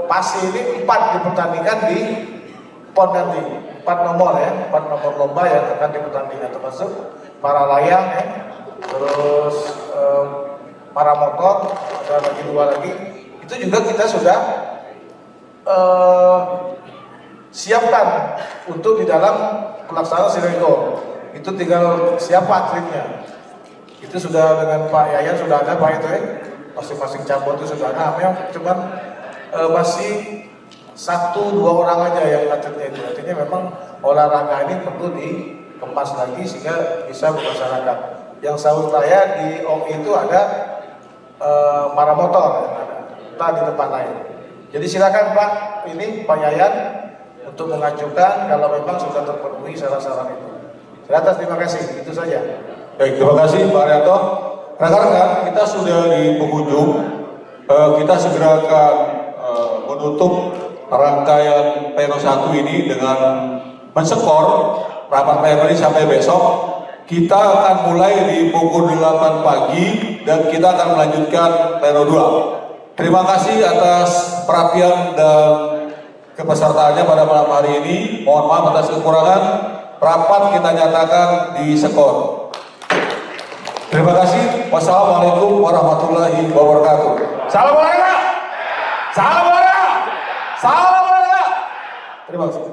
pasti ini 4 dipertandingkan di PON nanti, 4 nomor ya, 4 nomor lomba yang akan dipertandingkan, termasuk para layang ya, terus para motor, ada lagi 2 lagi, itu juga kita sudah siapkan untuk di dalam pelaksanaan Silego. Itu tinggal siapa atletnya. Itu sudah dengan Pak Yayan sudah ada Pak itu ya. Masing-masing cabur itu sudah ada. Memang cuman masih 1-2 orang aja yang atletnya itu. Artinya memang olahraga ini perlu dikemas lagi sehingga bisa bermasyarakat. Yang sahur saya di OI itu ada para motor, entah di tempat lain. Jadi silakan Pak, ini Pak Yayan untuk mengajukan kalau memang sudah terpenuhi syarat-syarat itu. Atas terima kasih, itu saja. Baik, terima kasih Pak Arianto. Rekan-rekan, kita sudah di penghujung. Kita segera akan menutup rangkaian Pleno 1 ini dengan menskor rapat pleno ini sampai besok. Kita akan mulai di pukul 8 pagi dan kita akan melanjutkan Pleno 2. Terima kasih atas perhatian dan kepesertaannya pada malam hari ini. Mohon maaf atas kekurangan. Rapat kita nyatakan di skor. Terima kasih. Wassalamualaikum warahmatullahi wabarakatuh. Salam olahraga. Salam olahraga. Salam olahraga. Terima kasih.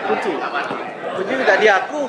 Lucu. Begini tadi aku.